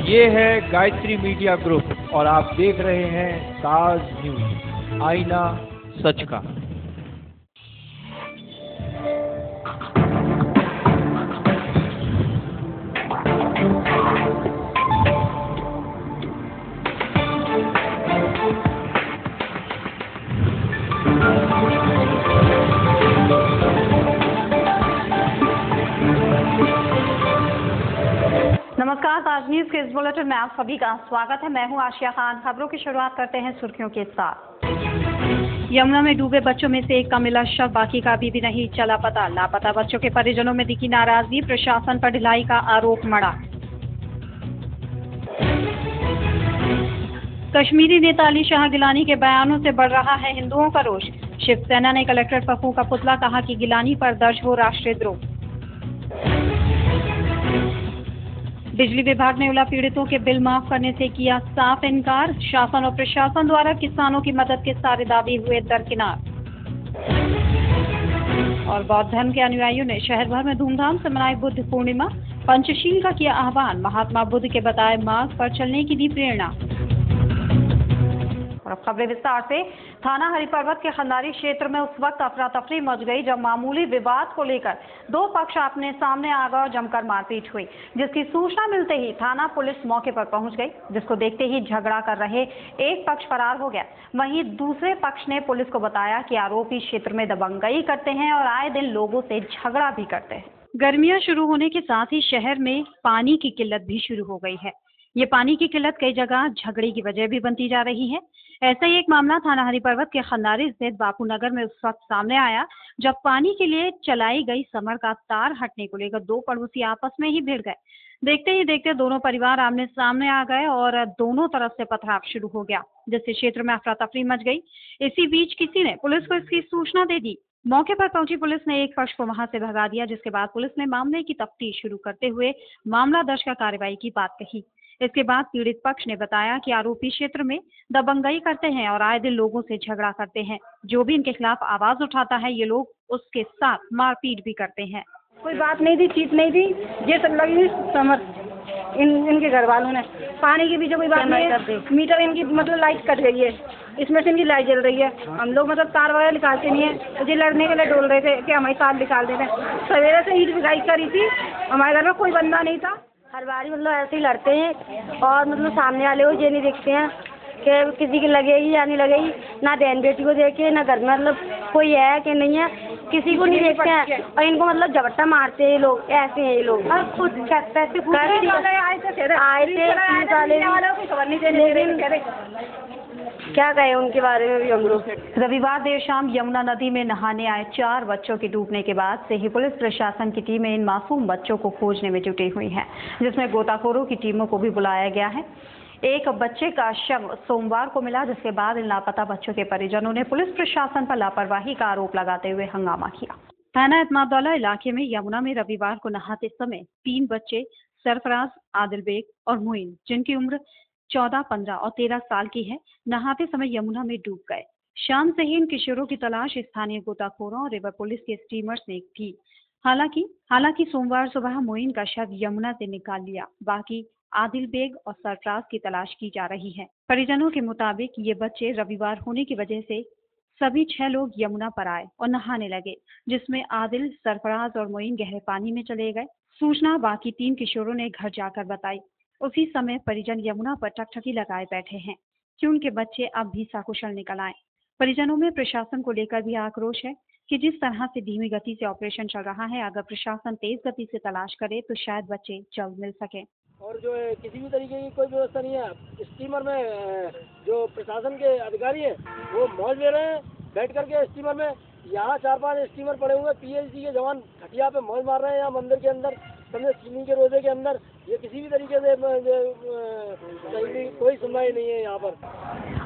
ये है Gayatri media group और आप देख रहे हैं ताज न्यूज, आईना सच का। नमस्कार, ताज न्यूज के इस बुलेटिन में आप सभी का स्वागत है। मैं हूं आशिया खान। खबरों की शुरुआत करते हैं सुर्खियों के साथ। यमुना में डूबे बच्चों में से एक का मिला शव, बाकी का अभी भी नहीं चला पता। लापता बच्चों के परिजनों में दिखी नाराजगी, प्रशासन पर ढिलाई का आरोप मढ़ा। कश्मीरी नेता अली शाह गिलानी के बयानों से बढ़ रहा है हिंदुओं का रोष। शिवसेना ने कलेक्टर पर फूंका पुतला, कहा कि गिलानी पर दर्ज हो राष्ट्रद्रोह। बिजली विभाग ने ओला पीड़ितों के बिल माफ करने से किया साफ इनकार। शासन और प्रशासन द्वारा किसानों की मदद के सारे दावे हुए दरकिनार। और बौद्ध धर्म के अनुयायियों ने शहर भर में धूमधाम से मनाई बुद्ध पूर्णिमा। पंचशील का किया आह्वान, महात्मा बुद्ध के बताए मार्ग पर चलने की दी प्रेरणा। और अब खबरें विस्तार से। थाना हरिपर्वत के खंडारी क्षेत्र में उस वक्त अफरा तफरी मच गई जब मामूली विवाद को लेकर दो पक्ष अपने सामने आ गए और जमकर मारपीट हुई, जिसकी सूचना मिलते ही थाना पुलिस मौके पर पहुंच गई, जिसको देखते ही झगड़ा कर रहे एक पक्ष फरार हो गया। वहीं दूसरे पक्ष ने पुलिस को बताया कि आरोपी क्षेत्र में दबंगई करते हैं और आए दिन लोगों से झगड़ा भी करते हैं। गर्मियां शुरू होने के साथ ही शहर में पानी की किल्लत भी शुरू हो गई है। ये पानी की किल्लत कई जगह झगड़े की वजह भी बनती जा रही है। ऐसा ही एक मामला थाना हरिपर्वत के खंडारी स्थित बापू नगर में उस वक्त सामने आया जब पानी के लिए चलाई गई समर का तार हटने को लेकर दो पड़ोसी आपस में ही भिड़ गए। देखते ही देखते दोनों परिवार आमने सामने आ गए और दोनों तरफ से पथराव शुरू हो गया, जिससे क्षेत्र में अफरा तफरी मच गई। इसी बीच किसी ने पुलिस को इसकी सूचना दे दी। मौके पर पहुंची पुलिस ने एक पक्ष को वहां से भगा दिया, जिसके बाद पुलिस ने मामले की तफ्तीश शुरू करते हुए मामला दर्ज कर कार्रवाई की बात कही। इसके बाद पीड़ित पक्ष ने बताया कि आरोपी क्षेत्र में दबंगई करते हैं और आए दिन लोगों से झगड़ा करते हैं। जो भी इनके खिलाफ आवाज उठाता है ये लोग उसके साथ मारपीट भी करते हैं। कोई बात नहीं थी, चीज नहीं थी, ये सब लगी समर इनके घर वालों ने। पानी के पीछे कोई बात नहीं है, मीटर इनकी मतलब लाइट कट गई है, इसमें से इनकी लाइट जल रही है। हम लोग मतलब तार वगैरह निकालते नहीं है, ये लड़ने के लिए डोल रहे थे कि हमारी तार निकाल देते हैं। सवेरे से ईट बिगाई करी थी, हमारे घर में कोई बंदा नहीं था। हर बारी मतलब ऐसे ही लड़ते हैं और मतलब सामने वाले को ये नहीं देखते हैं कि किसी की लगेगी या नहीं लगेगी, ना बहन बेटी को देखे, ना घर में मतलब कोई है कि नहीं है, किसी को नहीं देखते हैं। और इनको मतलब झपट्टा मारते हैं ये लोग, ऐसे हैं ये लोग। और खुद पैसे क्या कहे उनके बारे में भी हम लोग। रविवार देर शाम यमुना नदी में नहाने आए 4 बच्चों के डूबने के बाद से ही पुलिस प्रशासन की टीमें इन मासूम बच्चों को खोजने में जुटी हुई हैं, जिसमें गोताखोरों की टीमों को भी बुलाया गया है। एक बच्चे का शव सोमवार को मिला, जिसके बाद इन लापता बच्चों के परिजनों ने पुलिस प्रशासन पर लापरवाही का आरोप लगाते हुए हंगामा किया। थाना एतमादौला इलाके में यमुना में रविवार को नहाते समय 3 बच्चे सरफराज, आदिल बेग और मोइन, जिनकी उम्र 14, 15 और 13 साल की है, नहाते समय यमुना में डूब गए। शाम से ही इन किशोरों की तलाश स्थानीय गोताखोरों और रिवर पुलिस के स्टीमर्स ने की। हालांकि सोमवार सुबह मोइन का शव यमुना से निकाल लिया। बाकी आदिल बेग और सरफराज की तलाश की जा रही है। परिजनों के मुताबिक ये बच्चे रविवार होने की वजह से सभी 6 लोग यमुना पर आए और नहाने लगे, जिसमें आदिल, सरफराज और मोइन गहरे पानी में चले गए। सूचना बाकी 3 किशोरों ने घर जाकर बताई। उसी समय परिजन यमुना पर टकटकी लगाए बैठे हैं कि उनके बच्चे अब भी सकुशल निकल आए। परिजनों में प्रशासन को लेकर भी आक्रोश है कि जिस तरह से धीमी गति से ऑपरेशन चल रहा है, अगर प्रशासन तेज गति से तलाश करे तो शायद बच्चे जल्द मिल सके। और जो है किसी भी तरीके की कोई व्यवस्था नहीं है। स्टीमर में जो प्रशासन के अधिकारी हैं वो मौज ले रहे हैं बैठ करके स्टीमर में। यहाँ 4-5 स्टीमर पड़े हुए, पीएचडी के जवान खटिया पे मौज मार रहे हैं, यहाँ मंदिर के अंदर, समझे स्विमिंग के रोजे के अंदर। ये किसी भी तरीके से कोई सुनवाई नहीं है यहाँ पर।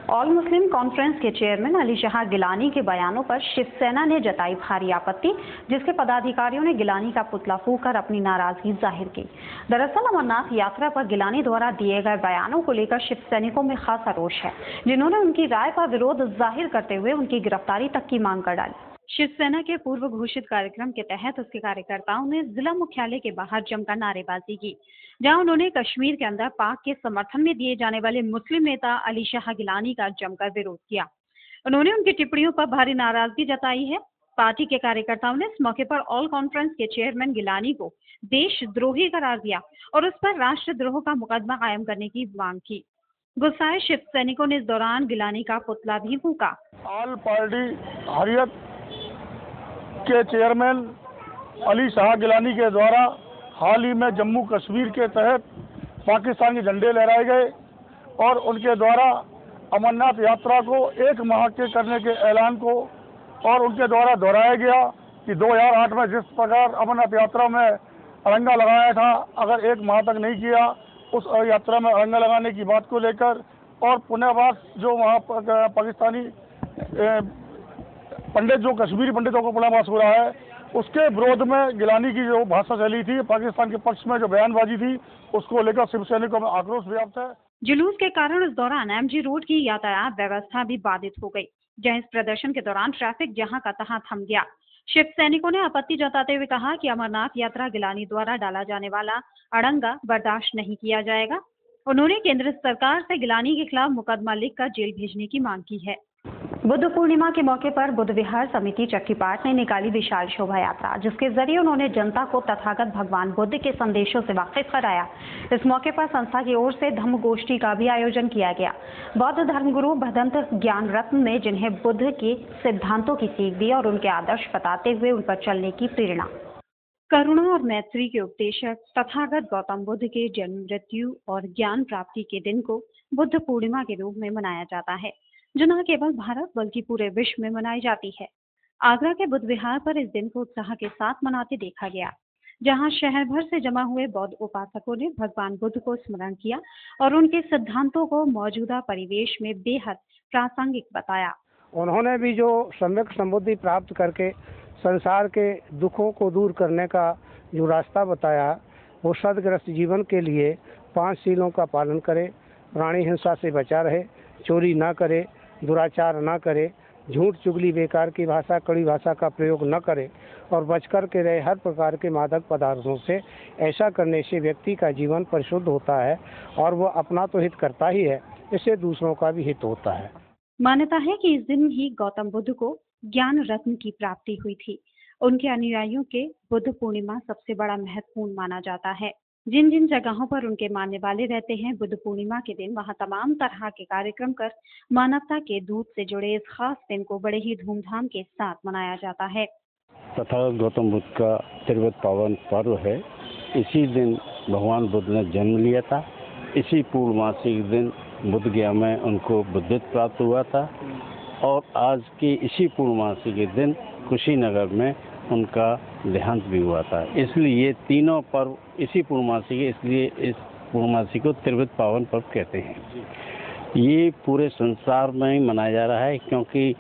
ऑल मुस्लिम कॉन्फ्रेंस के चेयरमैन अली शाह गिलानी के बयानों पर शिवसेना ने जताई भारी आपत्ति, जिसके पदाधिकारियों ने गिलानी का पुतला फूंककर अपनी नाराजगी जाहिर की। दरअसल अमरनाथ यात्रा पर गिलानी द्वारा दिए गए बयानों को लेकर शिव सैनिकों में खासा रोष है, जिन्होंने उनकी राय पर विरोध जाहिर करते हुए उनकी गिरफ्तारी तक की मांग कर डाली। शिवसेना के पूर्व घोषित कार्यक्रम के तहत उसके कार्यकर्ताओं ने जिला मुख्यालय के बाहर जमकर नारेबाजी की, जहां उन्होंने कश्मीर के अंदर पाक के समर्थन में दिए जाने वाले मुस्लिम नेता अली शाह गिलानी का जमकर विरोध किया। उन्होंने उनकी टिप्पणियों पर भारी नाराजगी जताई है। पार्टी के कार्यकर्ताओं ने इस मौके पर ऑल कॉन्फ्रेंस के चेयरमैन गिलानी को देशद्रोही करार दिया और उस पर राष्ट्रद्रोह का मुकदमा कायम करने की मांग की। गुस्साए शिव सैनिकों ने इस दौरान गिलानी का पुतला भी फूंका। ऑल पार्टी हरियत के चेयरमैन अली शाह गिलानी के द्वारा हाल ही में जम्मू कश्मीर के तहत पाकिस्तान के झंडे लहराए गए और उनके द्वारा अमरनाथ यात्रा को 1 माह के करने के ऐलान को और उनके द्वारा दोहराया गया कि 2008 में जिस प्रकार अमरनाथ यात्रा में अड़ंगा लगाया था, अगर 1 माह तक नहीं किया उस यात्रा में अड़ंगा लगाने की बात को लेकर और पुनर्वास जो वहाँ पाकिस्तानी पंडित जो कश्मीरी पंडितों को पुनर्वास हो रहा है उसके विरोध में गिलानी की जो भाषा चली थी, पाकिस्तान के पक्ष में जो बयानबाजी थी, उसको लेकर शिवसैनिकों में आक्रोश व्याप्त है। जुलूस के कारण इस दौरान एमजी रोड की यातायात व्यवस्था भी बाधित हो गई, जहां इस प्रदर्शन के दौरान ट्रैफिक जहां का तहां थम गया। शिव सैनिकों ने आपत्ति जताते हुए कहा कि अमरनाथ यात्रा गिलानी द्वारा डाला जाने वाला अड़ंगा बर्दाश्त नहीं किया जाएगा। उन्होंने केंद्र सरकार से गिलानी के खिलाफ मुकदमा लिखकर जेल भेजने की मांग की है। बुद्ध पूर्णिमा के मौके पर बुद्ध विहार समिति चक्कीपाट ने निकाली विशाल शोभा यात्रा, जिसके जरिए उन्होंने जनता को तथागत भगवान बुद्ध के संदेशों से वाकिफ कराया। इस मौके पर संस्था की ओर से धम्म गोष्ठी का भी आयोजन किया गया। बौद्ध धर्मगुरु भदंत ज्ञान रत्न ने जिन्हें बुद्ध के सिद्धांतों की सीख दी और उनके आदर्श बताते हुए उन पर चलने की प्रेरणा। करुणा और मैत्री के उपदेशक तथागत गौतम बुद्ध के जन्म, मृत्यु और ज्ञान प्राप्ति के दिन को बुद्ध पूर्णिमा के रूप में मनाया जाता है, जो न केवल भारत बल्कि पूरे विश्व में मनाई जाती है। आगरा के बुद्ध विहार पर इस दिन को उत्साह के साथ मनाते देखा गया, जहां शहर भर से जमा हुए बौद्ध उपासकों ने भगवान बुद्ध को स्मरण किया और उनके सिद्धांतों को मौजूदा परिवेश में बेहद प्रासंगिक बताया। उन्होंने भी जो सम्यक समृद्धि प्राप्त करके संसार के दुखों को दूर करने का जो रास्ता बताया, वो सदग्रस्त जीवन के लिए 5 शीलों का पालन करे, प्राणी हिंसा से बचा रहे, चोरी ना करे, दुराचार ना करे, झूठ चुगली बेकार की भाषा कड़ी भाषा का प्रयोग न करे और बचकर के रहे हर प्रकार के मादक पदार्थों से। ऐसा करने से व्यक्ति का जीवन परिशुद्ध होता है और वह अपना तो हित करता ही है, इससे दूसरों का भी हित होता है। मान्यता है कि इस दिन ही गौतम बुद्ध को ज्ञान रत्न की प्राप्ति हुई थी। उनके अनुयायियों के बुद्ध पूर्णिमा सबसे बड़ा महत्वपूर्ण माना जाता है। जिन जिन जगहों पर उनके मानने वाले रहते हैं, बुद्ध पूर्णिमा के दिन वहां तमाम तरह के कार्यक्रम कर मानवता के दूत से जुड़े इस खास दिन को बड़े ही धूमधाम के साथ मनाया जाता है। तथागत गौतम बुद्ध का त्रिवत पावन पर्व है। इसी दिन भगवान बुद्ध ने जन्म लिया था। इसी पूर्णमासी के दिन बुद्ध गया में उनको बुद्धित्व प्राप्त हुआ था और आज के इसी पूर्णमासी के दिन कुशीनगर में उनका देहांत भी हुआ था। इसलिए ये तीनों पर्व इसी पूर्णमासी के, इसलिए इस पूर्णमासी को त्रिवत पावन पर्व कहते हैं। ये पूरे संसार में ही मनाया जा रहा है, क्योंकि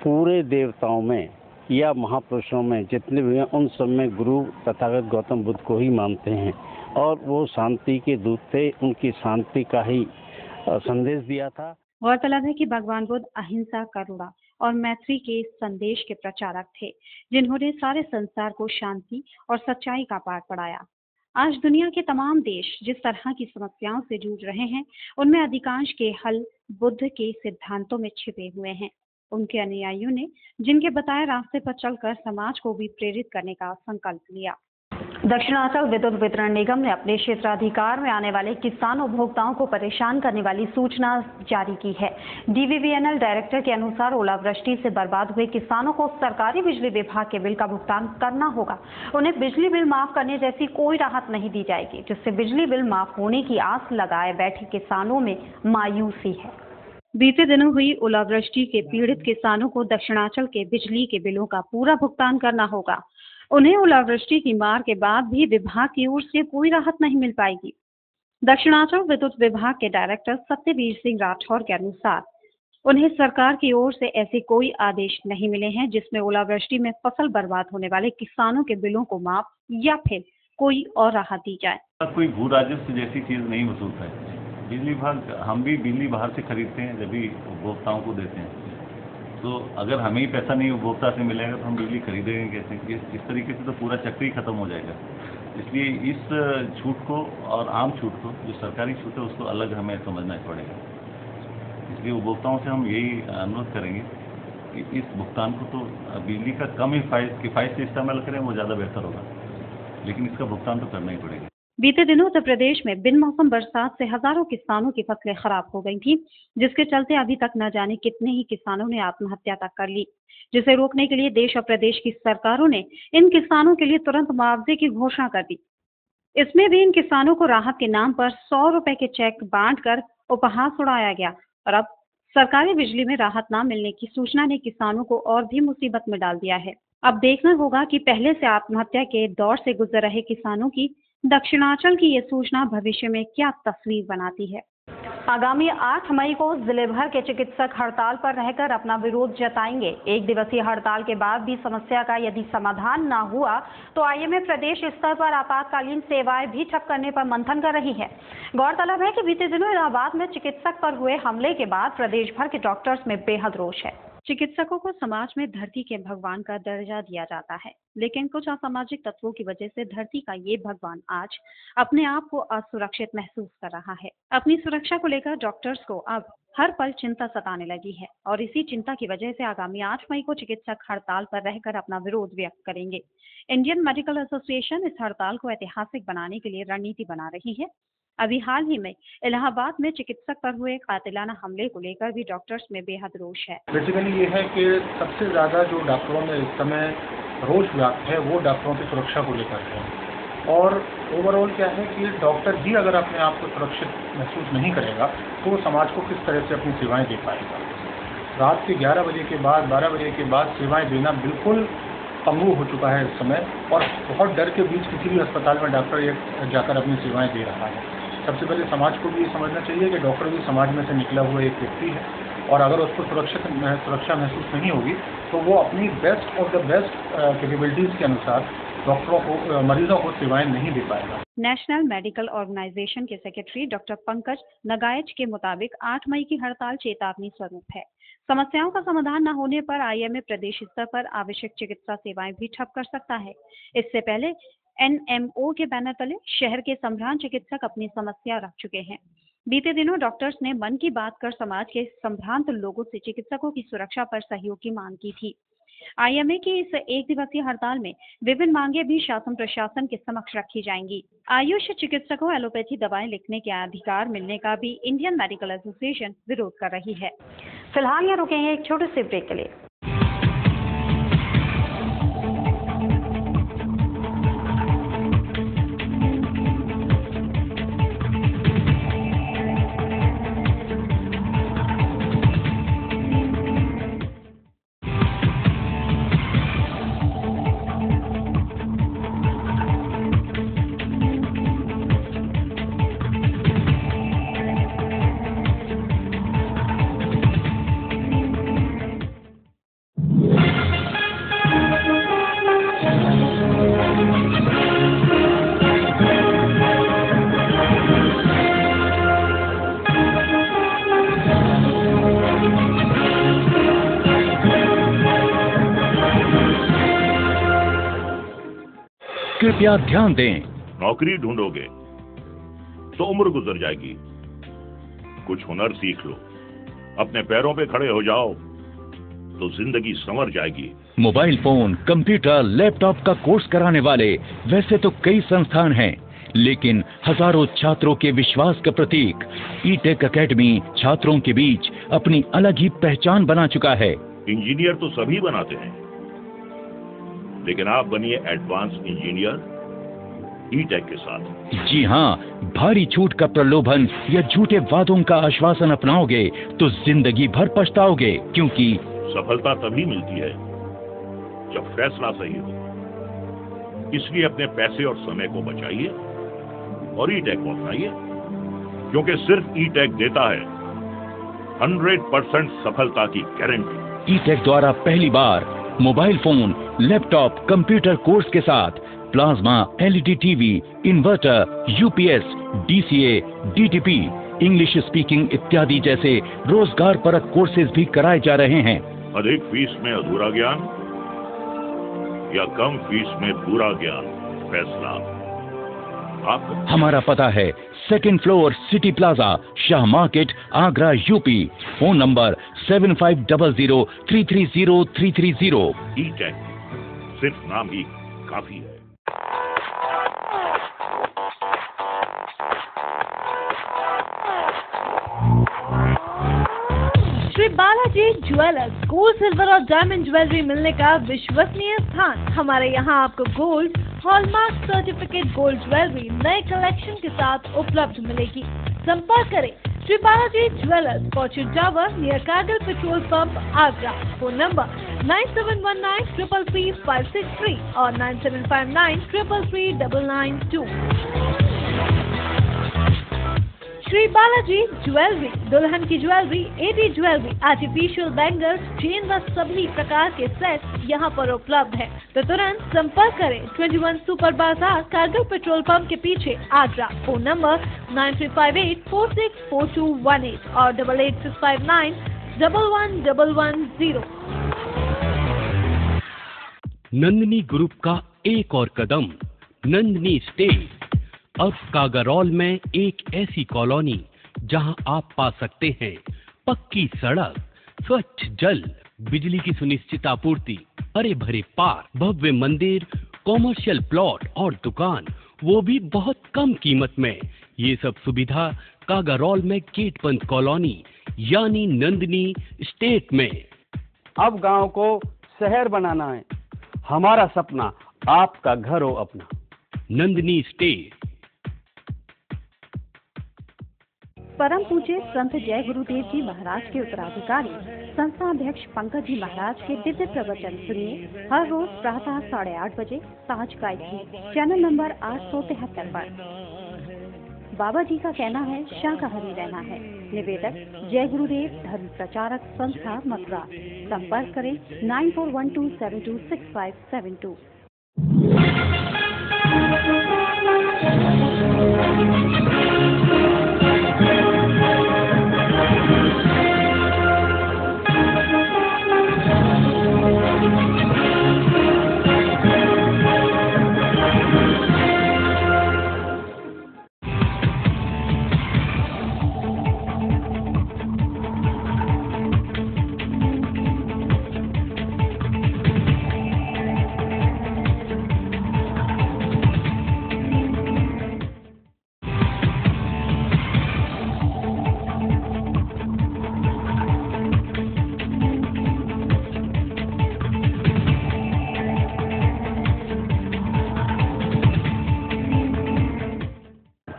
पूरे देवताओं में या महापुरुषों में जितने भी हैं उन सब में गुरु तथागत गौतम बुद्ध को ही मानते हैं और वो शांति के दूत थे। उनकी शांति का ही संदेश दिया था। गौरतलब है कि भगवान बुद्ध अहिंसा, करुणा और मैत्री के संदेश के प्रचारक थे, जिन्होंने सारे संसार को शांति और सच्चाई का पाठ पढ़ाया। आज दुनिया के तमाम देश जिस तरह की समस्याओं से जूझ रहे हैं, उनमें अधिकांश के हल बुद्ध के सिद्धांतों में छिपे हुए हैं। उनके अनुयायियों ने जिनके बताए रास्ते पर चलकर समाज को भी प्रेरित करने का संकल्प लिया। दक्षिणांचल विद्युत वितरण निगम ने अपने क्षेत्राधिकार में आने वाले किसान उपभोक्ताओं को परेशान करने वाली सूचना जारी की है। डीवीवीएनएल डायरेक्टर के अनुसार ओलावृष्टि से बर्बाद हुए किसानों को सरकारी बिजली विभाग के बिल का भुगतान करना होगा। उन्हें बिजली बिल माफ करने जैसी कोई राहत नहीं दी जाएगी, जिससे बिजली बिल माफ होने की आस लगाए बैठे किसानों में मायूसी है। बीते दिनों हुई ओलावृष्टि के पीड़ित किसानों को दक्षिणांचल के बिजली के बिलों का पूरा भुगतान करना होगा। उन्हें ओलावृष्टि की मार के बाद भी विभाग की ओर से कोई राहत नहीं मिल पाएगी। दक्षिणांचल विद्युत विभाग के डायरेक्टर सत्यवीर सिंह राठौर के अनुसार उन्हें सरकार की ओर से ऐसे कोई आदेश नहीं मिले हैं जिसमें ओलावृष्टि में फसल बर्बाद होने वाले किसानों के बिलों को माफ या फिर कोई और राहत दी जाए। कोई भू राजस्व जैसी चीज नहीं वसूलता है बिजली विभाग। हम भी बिजली बाहर से खरीदते हैं, जब भी उपभोक्ताओं को देते हैं। तो अगर हमें ही पैसा नहीं उपभोक्ता से मिलेगा तो हम बिजली खरीदेंगे कैसे? इस तरीके से तो पूरा चक्र ही खत्म हो जाएगा। इसलिए इस छूट को और आम छूट को, जो सरकारी छूट है, उसको अलग हमें समझना पड़ेगा। इसलिए उपभोक्ताओं से हम यही अनुरोध करेंगे कि इस भुगतान को तो बिजली का कम किफ़ायत से इस्तेमाल करें, वो ज़्यादा बेहतर होगा, लेकिन इसका भुगतान तो करना ही पड़ेगा। बीते दिनों उत्तर प्रदेश में बिन मौसम बरसात से हजारों किसानों की फसलें खराब हो गई थी, जिसके चलते अभी तक न जाने कितने ही किसानों ने आत्महत्या तक कर ली, जिसे रोकने के लिए देश और प्रदेश की सरकारों ने इन किसानों के लिए तुरंत मुआवजे की घोषणा कर दी। इसमें भी इन किसानों को राहत के नाम पर 100 रुपए के चेक बांटकर उपहास उड़ाया गया और अब सरकारी बिजली में राहत न मिलने की सूचना ने किसानों को और भी मुसीबत में डाल दिया है। अब देखना होगा कि पहले से आत्महत्या के दौर से गुजर रहे किसानों की दक्षिणांचल की ये सूचना भविष्य में क्या तस्वीर बनाती है। आगामी 8 मई को जिले भर के चिकित्सक हड़ताल पर रहकर अपना विरोध जताएंगे। एक दिवसीय हड़ताल के बाद भी समस्या का यदि समाधान न हुआ तो आईएमए प्रदेश स्तर पर आपातकालीन सेवाएं भी ठप करने पर मंथन कर रही है। गौरतलब है कि बीते दिनों इलाहाबाद में चिकित्सक पर हुए हमले के बाद प्रदेश भर के डॉक्टर्स में बेहद रोष है। चिकित्सकों को समाज में धरती के भगवान का दर्जा दिया जाता है, लेकिन कुछ असामाजिक तत्वों की वजह से धरती का ये भगवान आज अपने आप को असुरक्षित महसूस कर रहा है। अपनी सुरक्षा को लेकर डॉक्टर्स को अब हर पल चिंता सताने लगी है और इसी चिंता की वजह से आगामी 8 मई को चिकित्सक हड़ताल पर रहकर अपना विरोध व्यक्त करेंगे। इंडियन मेडिकल एसोसिएशन इस हड़ताल को ऐतिहासिक बनाने के लिए रणनीति बना रही है। अभी हाल ही में इलाहाबाद में चिकित्सक पर हुए कातिलाना हमले को लेकर भी डॉक्टर्स में बेहद रोष है। बेसिकली ये है कि सबसे ज़्यादा जो डॉक्टरों में इस समय रोष व्याप्त है वो डॉक्टरों की सुरक्षा को लेकर है और ओवरऑल क्या है कि डॉक्टर भी अगर अपने आप को सुरक्षित महसूस नहीं करेगा तो वो समाज को किस तरह से अपनी सेवाएं दे पाएगा। रात के 11 बजे के बाद 12 बजे के बाद सेवाएं देना बिल्कुल पंगु हो चुका है इस समय और बहुत डर के बीच किसी भी अस्पताल में डॉक्टर जाकर अपनी सेवाएं दे रहा है। सबसे पहले समाज को भी ये समझना चाहिए कि डॉक्टर भी समाज में से निकला हुआ एक व्यक्ति है और अगर उसको सुरक्षा महसूस नहीं होगी तो वो अपनी best of the best capabilities के अनुसार डॉक्टरों को, मरीजों को सेवाएं नहीं दे पाएगा। नेशनल मेडिकल ऑर्गेनाइजेशन के सेक्रेटरी डॉक्टर पंकज नगायच के मुताबिक 8 मई की हड़ताल चेतावनी स्वरूप है। समस्याओं का समाधान न होने पर आईएमए प्रदेश स्तर पर आवश्यक चिकित्सा सेवाएं भी ठप कर सकता है। इससे पहले एनएमओ के बैनर तले शहर के संभ्रांत चिकित्सक अपनी समस्या रख चुके हैं। बीते दिनों डॉक्टर्स ने मन की बात कर समाज के संभ्रांत लोगों से चिकित्सकों की सुरक्षा पर सहयोग की मांग की थी। आईएमए की इस एक दिवसीय हड़ताल में विभिन्न मांगे भी शासन प्रशासन के समक्ष रखी जाएंगी। आयुष चिकित्सकों एलोपैथी दवाएं लिखने के अधिकार मिलने का भी इंडियन मेडिकल एसोसिएशन विरोध कर रही है। फिलहाल यहाँ रुकेंगे एक छोटे से ब्रेक के लिए। कृपया ध्यान दें, नौकरी ढूंढोगे तो उम्र गुजर जाएगी। कुछ हुनर सीख लो, अपने पैरों पे खड़े हो जाओ तो जिंदगी संवर जाएगी। मोबाइल फोन, कंप्यूटर, लैपटॉप का कोर्स कराने वाले वैसे तो कई संस्थान हैं, लेकिन हजारों छात्रों के विश्वास का प्रतीक ई-टेक एकेडमी छात्रों के बीच अपनी अलग ही पहचान बना चुका है। इंजीनियर तो सभी बनाते हैं, लेकिन आप बनिए एडवांस इंजीनियर ई-टेक के साथ। जी हाँ, भारी छूट का प्रलोभन या झूठे वादों का आश्वासन अपनाओगे तो जिंदगी भर पछताओगे, क्योंकि सफलता तभी मिलती है जब फैसला सही हो। इसलिए अपने पैसे और समय को बचाइए और ई-टेक को अपनाइए, क्योंकि सिर्फ ई-टेक देता है 100% सफलता की गारंटी। ई-टेक द्वारा पहली बार mobile phone, laptop, computer course के साथ plasma, LED TV, inverter, UPS, DCA, DTP, English speaking इत्यादि जैसे रोजगार परक कोर्सेज भी कराए जा रहे हैं। अधिक फीस में अधूरा ज्ञान या कम फीस में पूरा ज्ञान, फैसला आपका। हमारा पता है 2nd floor city plaza, Shah market, Agra, UP. Phone number 7500330330। E-Tech, सिर्फ नाम ही काफी है। Shri Balaji jewellers, gold, silver और डायमंड ज्वेलरी मिलने का विश्वसनीय स्थान। हमारे यहाँ आपको gold, hallmark certificate gold jewellery नए कलेक्शन के साथ उपलब्ध मिलेगी। संपर्क करें Shri Balaji jewellers, Fortune tower, near Kargil petrol pump, Agra. Phone number 9719333563 और 9759333992। श्री बालाजी ज्वेलरी, दुल्हन की jewellery, AD jewellery, artificial bangles, chain व सभी प्रकार के सेट यहाँ पर उपलब्ध है। तो तुरंत संपर्क करें 21 सुपर बाजार, कारगिल पेट्रोल पंप के पीछे, आगरा। फोन नंबर 9358464218 और 8865911110। नंदिनी ग्रुप का एक और कदम, नंदिनी स्टेट। अब कागारौल में एक ऐसी कॉलोनी जहां आप पा सकते हैं पक्की सड़क, स्वच्छ जल, बिजली की सुनिश्चित आपूर्ति, हरे भरे पार्क, भव्य मंदिर, कॉमर्शियल प्लॉट और दुकान, वो भी बहुत कम कीमत में। ये सब सुविधा कागारौल में गेटबंद कॉलोनी यानी नंदिनी स्टेट में। अब गांव को शहर बनाना है, हमारा सपना आपका घर हो अपना। नंदिनी स्टेट। परम पूज्य संत जय गुरुदेव जी महाराज के उत्तराधिकारी संस्था अध्यक्ष पंकज जी महाराज के दिव्य प्रवचन सुनिए हर रोज प्रातः 8:30 बजे साँझ गायत्री चैनल नंबर 873 पर। बाबा जी का कहना है शाकाहारी रहना है। निवेदक जय गुरुदेव धर्म प्रचारक संस्था मथुरा। संपर्क करें 9412726572।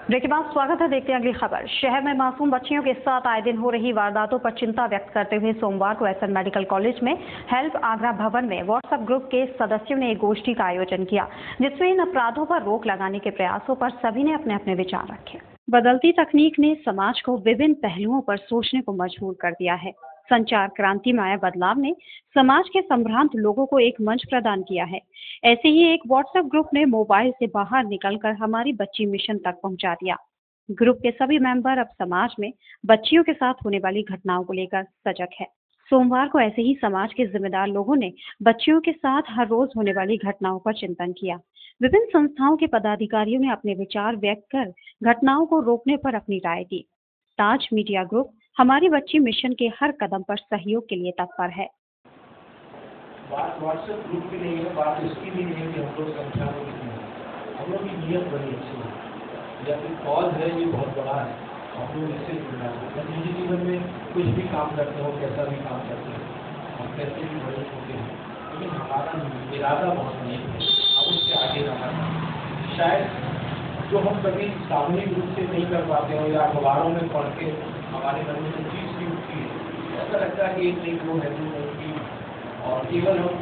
ब्रेक के बाद स्वागत है। देखते हैं अगली खबर। शहर में मासूम बच्चियों के साथ आए दिन हो रही वारदातों पर चिंता व्यक्त करते हुए सोमवार को एसएन मेडिकल कॉलेज में हेल्प आगरा भवन में व्हाट्सएप ग्रुप के सदस्यों ने एक गोष्ठी का आयोजन किया, जिसमें इन अपराधों पर रोक लगाने के प्रयासों पर सभी ने अपने अपने विचार रखे। बदलती तकनीक ने समाज को विभिन्न पहलुओं पर सोचने को मजबूर कर दिया है। संचार क्रांति में आए बदलाव ने समाज के संभ्रांत लोगों को एक मंच प्रदान किया है। ऐसे ही एक व्हाट्सएप ग्रुप ने मोबाइल से बाहर निकलकर हमारी बच्ची मिशन तक पहुंचा दिया। ग्रुप के सभी मेंबर अब समाज में बच्चियों के साथ होने वाली घटनाओं को लेकर सजग है। सोमवार को ऐसे ही समाज के जिम्मेदार लोगों ने बच्चियों के साथ हर रोज होने वाली घटनाओं पर चिंतन किया। विभिन्न संस्थाओं के पदाधिकारियों ने अपने विचार व्यक्त कर घटनाओं को रोकने पर अपनी राय दी। ताज मीडिया ग्रुप हमारी बच्ची मिशन के हर कदम पर सहयोग के लिए तत्पर है। बात व्हाट्सएप ग्रुप की नहीं है, बात इसकी भी नहीं है कि हम लोग संख्या में कितने हैं। हम लोग की नियत बड़ी अच्छी है, या फिर कॉज है ये बहुत बड़ा है, हम लोग इससे जुड़ना है। निजी जीवन में कुछ भी काम करते हो, कैसा भी काम करते हैं, हम कैसे भी बड़े होते हैं, लेकिन हमारा इरादा बहुत नहीं है अब उससे आगे रहना। शायद जो हम कभी सामूहिक रूप से नहीं कर पाते हो या अखबारों में पढ़ के हमारे मन में जो चीज़ भी उठती है, ऐसा लगता है कि एक नहीं वो है होगी, और केवल हम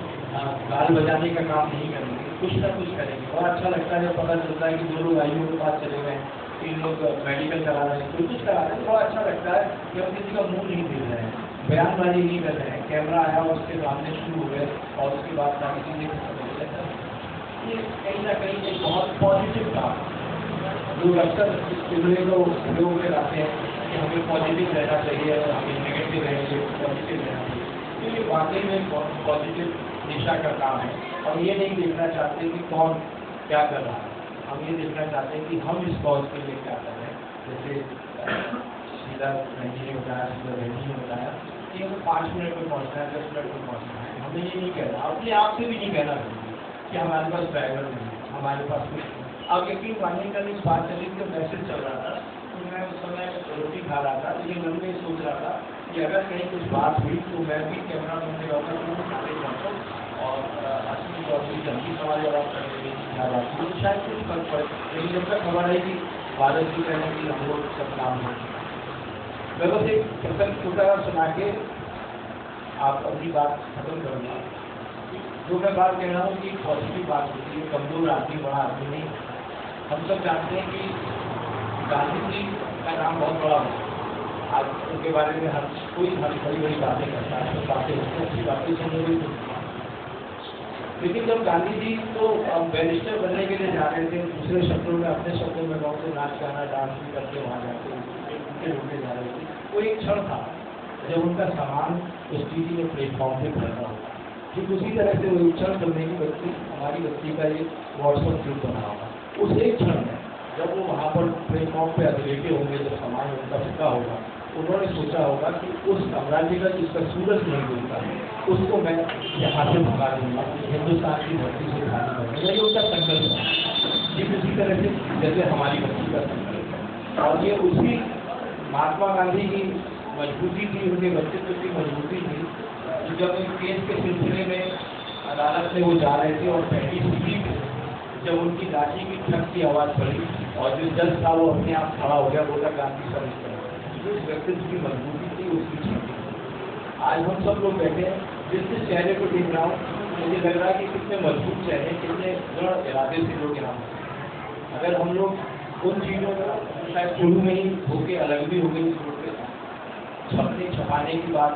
गाल बजाने का काम नहीं करेंगे, कुछ ना कुछ करेंगे। और अच्छा लगता है जब पता चलता है कि 2 लोग आईओ के पास चले गए, 3 लोग मेडिकल करा रहे हैं, कुछ करा रहे हैं, थोड़ा अच्छा लगता है कि हम किसी का मुँह नहीं देख रहे हैं, बयानबाजी नहीं कर रहे हैं, कैमरा आया और उसके सामने शुरू हो गए और उसके बाद सारी चीज़ें खत्म हो जाता है। ये कहीं ना कहीं एक बहुत पॉजिटिव काम है। लोग अक्सर इस सिलसिले को उपयोग में लाते हैं कि हमें पॉजिटिव रहना चाहिए और हमें नेगेटिव रहेंगे, पॉजिटिव रहना चाहिए। तो ये वाकई में पॉजिटिव दिशा का काम है। और ये नहीं देखना चाहते कि कौन क्या कर रहा है, हम ये देखना चाहते हैं कि हम इस कॉज के लिए क्या कर रहे हैं। जैसे सीधा रंजी ने बताया, सीधा रंजी ने बताया कि हमें 5 मिनट में पहुँचना है, 10 मिनट में पहुँचना है। हमें ये नहीं कहना, अपने आप से भी नहीं कहना कि हमारे पास ड्राइवर नहीं है, हमारे पास कुछ नहीं। अब यकीन मानिए कल इस बात चली कि मैसेज चल रहा था, तो मैं उस समय रोटी खा रहा था, लेकिन मन में सोच रहा था कि अगर कहीं कुछ बात हुई तो मैं भी कैमरा मैन से रहूँगा तो मैं खाते पहुँचूँ और असली तौर पर जल्दी सवाल जवाब करने की क्या बात हुई तो शायद कुछ फर्क पड़े। लेकिन जब तक खबर आई कि भारत जी कहने की हम लोग सब काम हो, मैं बस एक प्रसंग छोटा सुना के आप अपनी बात खत्म करूँगा। जो मैं बात कह रहा हूँ कि पॉजिटिव बात होती है, कमजोर आदमी बड़ा आदमी नहीं। हम सब जानते हैं कि गांधी जी का नाम बहुत बड़ा होता है, आज उनके बारे में हर कोई बड़ी बड़ी बातें करता है, बातें अच्छी बातें सुनने भी मिलती हैं। लेकिन जब गांधी जी तो बैरिस्टर बनने के लिए जा रहे थे, दूसरे शब्दों में अपने शब्दों में गाँव से नाच गाना डांस भी करके वहाँ जाके ढूंढे जा रहे थे, वो एक क्षण था जब उनका सामान उस टीवी में प्लेटफॉर्म पर खड़ा होगा। ठीक उसी तरह से वो क्षण बनने की बच्ची हमारी बच्ची का ये व्हाट्सएप ग्रुप बना होगा। उस एक क्षण में जब वो वहाँ पर प्लेटफॉर्म पे अधलेटे होंगे, जब सामान उनका फिका होगा, उन्होंने सोचा होगा कि उस साम्राज्य का जिसका सूरज नहीं डूबता उसको मैं यहाँ से भगा दूंगा, हिंदुस्तान की धरती से खाली करूँगा। ये उनका संकल्प है। ठीक उसी तरह से जैसे हमारी बच्ची का संकल्प है, और ये उसी महात्मा गांधी की मजबूती थी, उनके व्यक्तित्व की मजबूती थी। जब इस केस के सिलसिले में अदालत में वो जा रहे थे और पहली सीढ़ी पे जब उनकी लाठी की ठक की आवाज़ पड़ी और जो जज था वो अपने आप खड़ा हो गया, बोला गांधी सर इस तरह। उस व्यक्तित्व की मजबूती थी, उसकी क्षमता। आज हम सब लोग बैठे हैं, जिस चेहरे को देख रहा हूँ मुझे लग रहा है कि कितने मजबूत चेहरे, कितने दृढ़ इरादे से लोग यहाँ हैं। अगर हम लोग उन चीज़ों का शायद शुरू में ही होके अलग भी हो गई, छपने छपाने की बात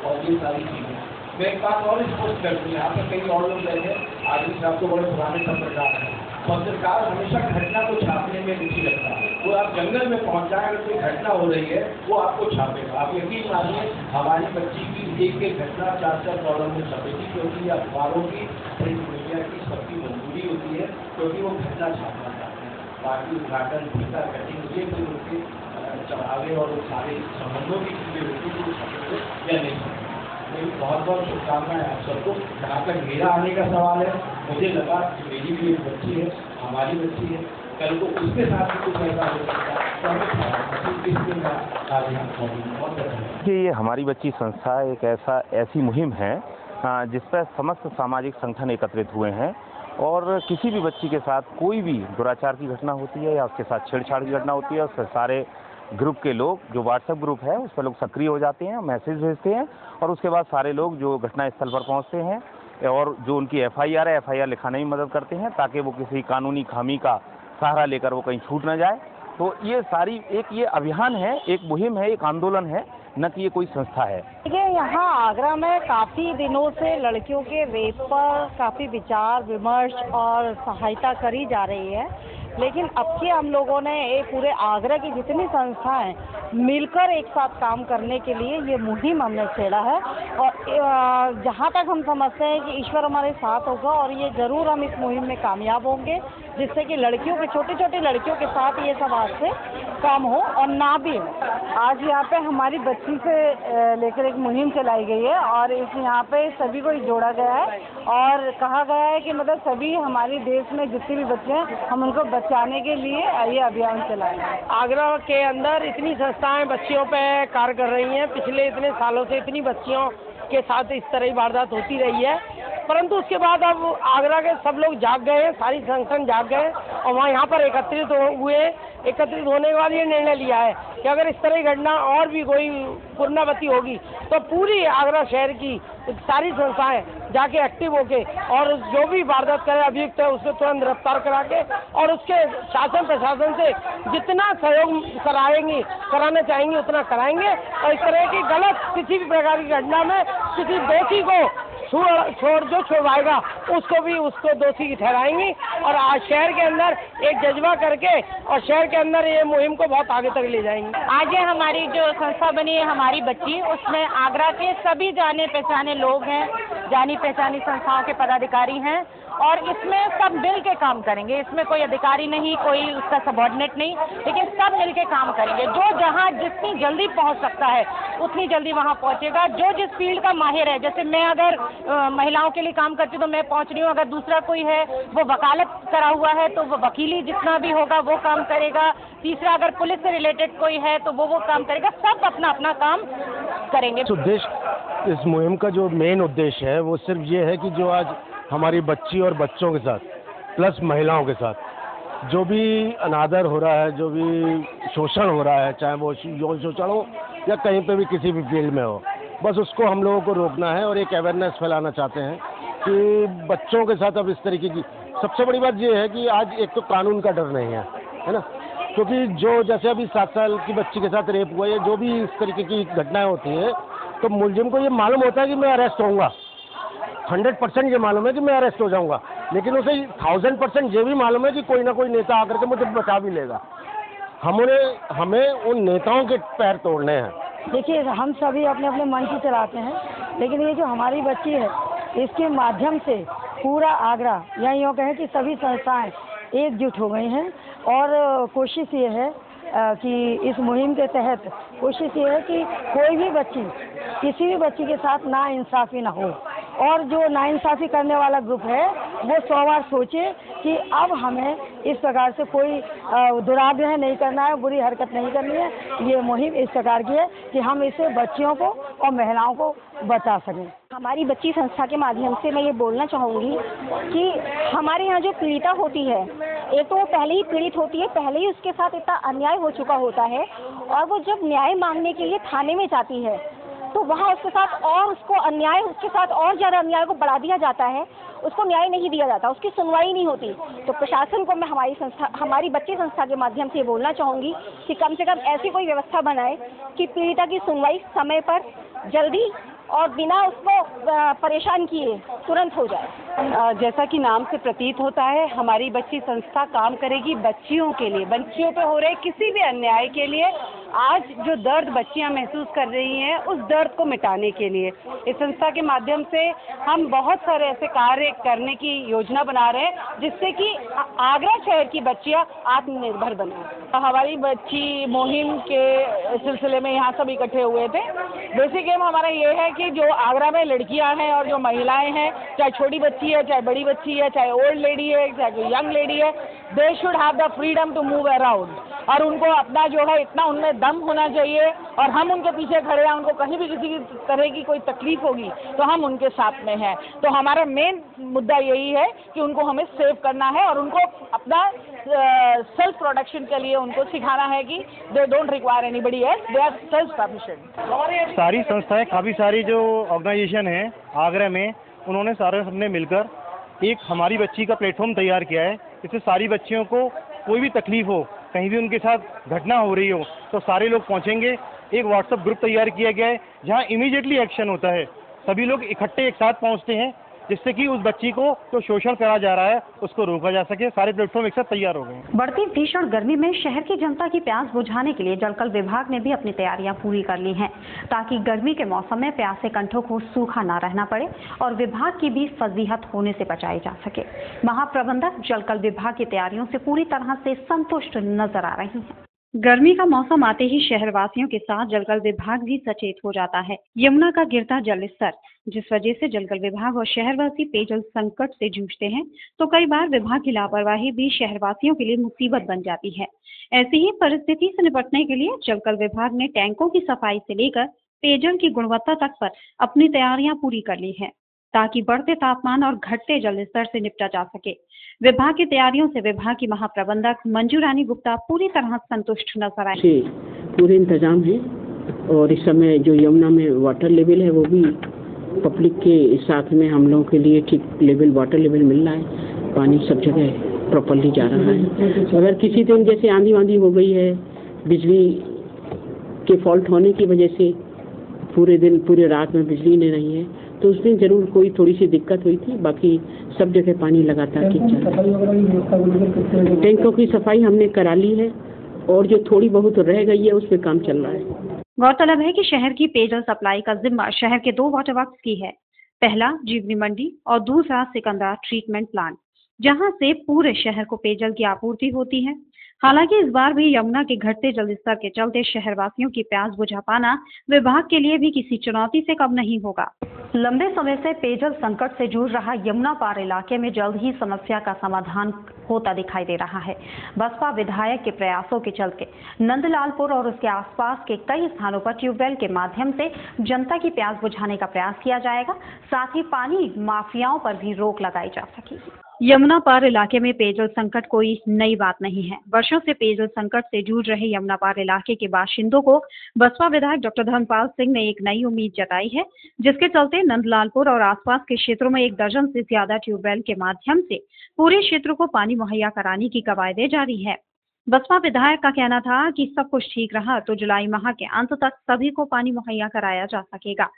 और ये सारी चीज़ें। मैं एक बात और स्पष्ट कर दूँ, यहाँ पर कई और लोग बैठे, आदमी साहब को बड़े पुराने पत्रकार हैं। पत्रकार हमेशा घटना को छापने में रुचि रखता है। वो आप जंगल में पहुँच जाए, अगर कोई घटना हो रही है वो आपको छापेगा। आप यकीन मानिए हमारी बच्ची की एक एक घटना 4-4 कॉलम में छपेगी, क्योंकि अखबारों की, प्रिंट मीडिया की सबकी मजबूरी होती है, क्योंकि वो घटना छापना चाहते हैं। बाकी उद्घाटन, टीका, कटिंग, ये फिर उनके चढ़ावे और सारे संबंधों की चीज़ें होती है, छपेंगे या नहीं छपेंगे। मेरी बहुत बहुत शुभकामनाएं आप सबको। जहाँ तक मेरा आने का सवाल है, मुझे लगा कि मेरी भी एक बच्ची है, हमारी बच्ची है, कल को उसके साथ भी कुछ ऐसा हो सकता है तो हमें इसलिए मैं आज यहाँ बहुत धन्यवाद। कि ये हमारी बच्ची संस्था एक ऐसी मुहिम है जिस पर समस्त सामाजिक संगठन एकत्रित हुए हैं, और किसी भी बच्ची के साथ कोई भी दुराचार की घटना होती है या उसके साथ छेड़छाड़ की घटना होती है, उससे सारे ग्रुप के लोग, जो व्हाट्सएप ग्रुप है उस पर लोग सक्रिय हो जाते हैं, मैसेज भेजते हैं, और उसके बाद सारे लोग जो घटना स्थल पर पहुंचते हैं और जो उनकी एफआईआर है, एफआईआर लिखाने में मदद करते हैं, ताकि वो किसी कानूनी खामी का सहारा लेकर वो कहीं छूट न जाए। तो ये सारी ये अभियान है, एक मुहिम है, एक आंदोलन है, न कि ये कोई संस्था है। देखिए, यहाँ आगरा में काफ़ी दिनों से लड़कियों के रेप पर काफ़ी विचार विमर्श और सहायता करी जा रही है, लेकिन अब के हम लोगों ने पूरे आगरा की जितनी संस्थाएं मिलकर एक साथ काम करने के लिए ये मुहिम हमने छेड़ा है। और जहाँ तक हम समझते हैं कि ईश्वर हमारे साथ होगा और ये ज़रूर हम इस मुहिम में कामयाब होंगे, जिससे कि लड़कियों के छोटी छोटी लड़कियों के साथ ये सब आज से काम हो और ना भी हो। आज यहाँ पे हमारी बच्ची से लेकर एक मुहिम चलाई गई है और इस यहाँ पे सभी को जोड़ा गया है और कहा गया है कि मतलब सभी हमारे देश में जितने भी बच्चे हैं हम उनको बचाने के लिए ये अभियान चलाएंगे। आगरा के अंदर इतनी संस्थाएं बच्चियों पे कार्य कर रही हैं, पिछले इतने सालों से इतनी बच्चियों के साथ इस तरह की वारदात होती रही है, परंतु उसके बाद अब आगरा के सब लोग जाग गए हैं, सारी संगठन जाग गए और वहाँ यहाँ पर एकत्रित होने के बाद ये निर्णय लिया है कि अगर इस तरह की घटना और भी कोई पुनरावृत्ति होगी तो पूरी आगरा शहर की सारी संस्थाएं जाके एक्टिव होके और जो भी वारदात करे अभियुक्त है उसको तुरंत गिरफ्तार करा के और उसके शासन प्रशासन से जितना सहयोग कराना चाहेंगे उतना कराएंगे और इस तरह की गलत किसी भी प्रकार की घटना में किसी दोषी को जो छुड़वाएगा उसको दोषी ठहराएंगी। और आज शहर के अंदर एक जज्बा करके और शहर के अंदर ये मुहिम को बहुत आगे तक ले जाएंगे। आज ये हमारी जो संस्था बनी है हमारी बच्ची, उसमें आगरा के सभी जाने पहचाने लोग हैं, जानी पहचानी संस्थाओं के पदाधिकारी हैं और इसमें सब मिल के काम करेंगे। इसमें कोई अधिकारी नहीं, कोई उसका सबऑर्डिनेट नहीं, लेकिन सब मिल के काम करेंगे। जो जहाँ जितनी जल्दी पहुँच सकता है उतनी जल्दी वहाँ पहुँचेगा। जो जिस फील्ड का माहिर है, जैसे मैं अगर महिलाओं के लिए काम करती हूँ तो मैं पहुँच रही हूँ, अगर दूसरा कोई है वो वकालत करा हुआ है तो वो वकीली जितना भी होगा वो काम करेगा, तीसरा अगर पुलिस से रिलेटेड कोई है तो वो काम करेगा। सब अपना अपना काम करेंगे। उद्देश्य, इस मुहिम का जो मेन उद्देश्य है वो सिर्फ ये है कि जो आज हमारी बच्ची और बच्चों के साथ प्लस महिलाओं के साथ जो भी अनादर हो रहा है, जो भी शोषण हो रहा है, चाहे वो यौन शोषण हो या कहीं पे भी किसी भी फील्ड में हो, बस उसको हम लोगों को रोकना है और एक अवेयरनेस फैलाना चाहते हैं कि बच्चों के साथ अब इस तरीके की। सबसे बड़ी बात ये है कि आज एक तो कानून का डर नहीं है ना, क्योंकि जो जैसे अभी 7 साल की बच्ची के साथ रेप हुआ या जो भी इस तरीके की घटनाएं होती हैं तो मुलजिम को ये मालूम होता है कि मैं अरेस्ट होऊंगा, 100% ये मालूम है कि मैं अरेस्ट हो जाऊंगा, लेकिन उसे 1000% ये भी मालूम है कि कोई ना कोई नेता आकर के मुझे बचा भी लेगा। हमें उन नेताओं के पैर तोड़ने हैं। देखिए, हम सभी अपने अपने मन की चलाते हैं, लेकिन ये जो हमारी बच्ची है इसके माध्यम से पूरा आगरा या यूँ कहें कि सभी संस्थाएं एकजुट हो गई हैं और कोशिश ये है कि इस मुहिम के तहत कोशिश ये है कि कोई भी बच्ची, किसी भी बच्ची के साथ नाइंसाफ़ी ना हो और जो नाइंसाफ़ी करने वाला ग्रुप है वो 100 बार सोचे कि अब हमें इस प्रकार से कोई दुराग्रह नहीं करना है, बुरी हरकत नहीं करनी है। ये मुहिम इस प्रकार की है कि हम इससे बच्चियों को और महिलाओं को बचा सकें। हमारी बच्ची संस्था के माध्यम से मैं ये बोलना चाहूँगी कि हमारे यहाँ जो पीड़िता होती है, एक तो वो पहले ही पीड़ित होती है, पहले ही उसके साथ इतना अन्याय हो चुका होता है और वो जब न्याय मांगने के लिए थाने में जाती है तो वहाँ उसके साथ और उसके साथ और ज़्यादा अन्याय को बढ़ा दिया जाता है, उसको न्याय नहीं दिया जाता, उसकी सुनवाई नहीं होती। तो प्रशासन को मैं हमारी बच्ची संस्था के माध्यम से ये बोलना चाहूँगी कि कम से कम ऐसी कोई व्यवस्था बनाए कि पीड़िता की सुनवाई समय पर, जल्दी और बिना उसको परेशान किए तुरंत हो जाए। जैसा कि नाम से प्रतीत होता है, हमारी बच्ची संस्था काम करेगी बच्चियों के लिए, बच्चियों पे हो रहे किसी भी अन्याय के लिए। आज जो दर्द बच्चियां महसूस कर रही हैं उस दर्द को मिटाने के लिए इस संस्था के माध्यम से हम बहुत सारे ऐसे कार्य करने की योजना बना रहे हैं जिससे कि आगरा शहर की बच्चियां आत्मनिर्भर बने। हमारी बच्ची मुहिम के सिलसिले में यहाँ सब इकट्ठे हुए थे। बेसिक एम हमारा ये है कि जो आगरा में लड़कियां हैं और जो महिलाएं हैं, चाहे छोटी बच्ची है, चाहे बड़ी बच्ची है, चाहे ओल्ड लेडी है, चाहे कोई यंग लेडी है, they should have the freedom to move around और उनको अपना जो है इतना उनमें दम होना चाहिए और हम उनके पीछे खड़े हैं। उनको कहीं भी किसी तरह की कोई तकलीफ होगी तो हम उनके साथ में हैं। तो हमारा मेन मुद्दा यही है कि उनको हमें सेव करना है और उनको अपना सेल्फ प्रोटेक्शन के लिए उनको सिखाना है कि they don't require anybody else, they are self sufficient. सारी संस्थाएं, काफ़ी सारी जो ऑर्गेनाइजेशन है आगरा में, उन्होंने सबने मिलकर एक हमारी बच्ची का प्लेटफॉर्म तैयार किया है। इससे सारी बच्चियों को कोई भी तकलीफ हो, कहीं भी उनके साथ घटना हो रही हो तो सारे लोग पहुंचेंगे। एक व्हाट्सएप ग्रुप तैयार किया गया है जहां इमीडिएटली एक्शन होता है, सभी लोग इकट्ठे एक साथ पहुंचते हैं जिससे कि उस बच्ची को जो शोषण करा जा रहा है उसको रोका जा सके। सारे प्लेटफॉर्म एक साथ तैयार हो गए हैं। बढ़ती भीषण गर्मी में शहर की जनता की प्यास बुझाने के लिए जलकल विभाग ने भी अपनी तैयारियां पूरी कर ली हैं ताकि गर्मी के मौसम में प्यासे कंठों को सूखा ना रहना पड़े और विभाग की भी फजीहत होने से बचाई जा सके। महाप्रबंधक जलकल विभाग की तैयारियों से पूरी तरह से संतुष्ट नजर आ रही हैं। गर्मी का मौसम आते ही शहरवासियों के साथ जलकल विभाग भी सचेत हो जाता है। यमुना का गिरता जल स्तर, जिस वजह से जलकल विभाग और शहरवासी पेयजल संकट से जूझते हैं, तो कई बार विभाग की लापरवाही भी शहरवासियों के लिए मुसीबत बन जाती है। ऐसी ही परिस्थिति से निपटने के लिए जलकल विभाग ने टैंकों की सफाई से लेकर पेयजल की गुणवत्ता तक पर अपनी तैयारियां पूरी कर ली है ताकि बढ़ते तापमान और घटते जल स्तर से निपटा जा सके। विभाग की तैयारियों से विभाग की महाप्रबंधक मंजू रानी गुप्ता पूरी तरह संतुष्ट नजर आई। पूरे इंतजाम है और इस समय जो यमुना में वाटर लेवल है वो भी पब्लिक के साथ में हम लोगों के लिए ठीक लेवल वाटर लेवल मिल रहा है, पानी सब जगह प्रॉपरली जा रहा है। अगर किसी दिन जैसे आंधी वांधी हो गई है, बिजली के फॉल्ट होने की वजह से पूरे दिन पूरे रात में बिजली नहीं रही है तो उस दिन जरूर कोई थोड़ी सी दिक्कत हुई थी, बाकी सब जगह पानी लगातार ठीक चल रहा है। टैंकों की सफाई हमने करा ली है और जो थोड़ी बहुत रह गई है उस पर काम चल रहा है। गौरतलब है कि शहर की पेयजल सप्लाई का जिम्मा शहर के 2 वाटर वर्क्स की है। पहला जीवनी मंडी और दूसरा सिकंदरा ट्रीटमेंट प्लांट, जहां से पूरे शहर को पेयजल की आपूर्ति होती है। हालांकि इस बार भी यमुना के घटते जल स्तर के चलते शहरवासियों की प्यास बुझा पाना विभाग के लिए भी किसी चुनौती से कम नहीं होगा। लंबे समय से पेयजल संकट से जूझ रहा यमुना पार इलाके में जल्द ही समस्या का समाधान होता दिखाई दे रहा है। बसपा विधायक के प्रयासों के चलते नंदलालपुर और उसके आसपास के कई स्थानों पर ट्यूबवेल के माध्यम से जनता की प्यास बुझाने का प्रयास किया जाएगा। साथ ही पानी माफियाओं पर भी रोक लगाई जा सकेगी। यमुना पार इलाके में पेयजल संकट कोई नई बात नहीं है। वर्षों से पेयजल संकट से जूझ रहे यमुना पार इलाके के बाशिंदों को बसपा विधायक डॉक्टर धर्मपाल सिंह ने एक नई उम्मीद जताई है, जिसके चलते नंदलालपुर और आसपास के क्षेत्रों में 1 दर्जन से ज्यादा ट्यूबवेल के माध्यम से पूरे क्षेत्र को पानी मुहैया कराने की कवायदें जारी है। बसपा विधायक का कहना था कि सब कुछ ठीक रहा तो जुलाई माह के अंत तक सभी को पानी मुहैया कराया जा सकेगा।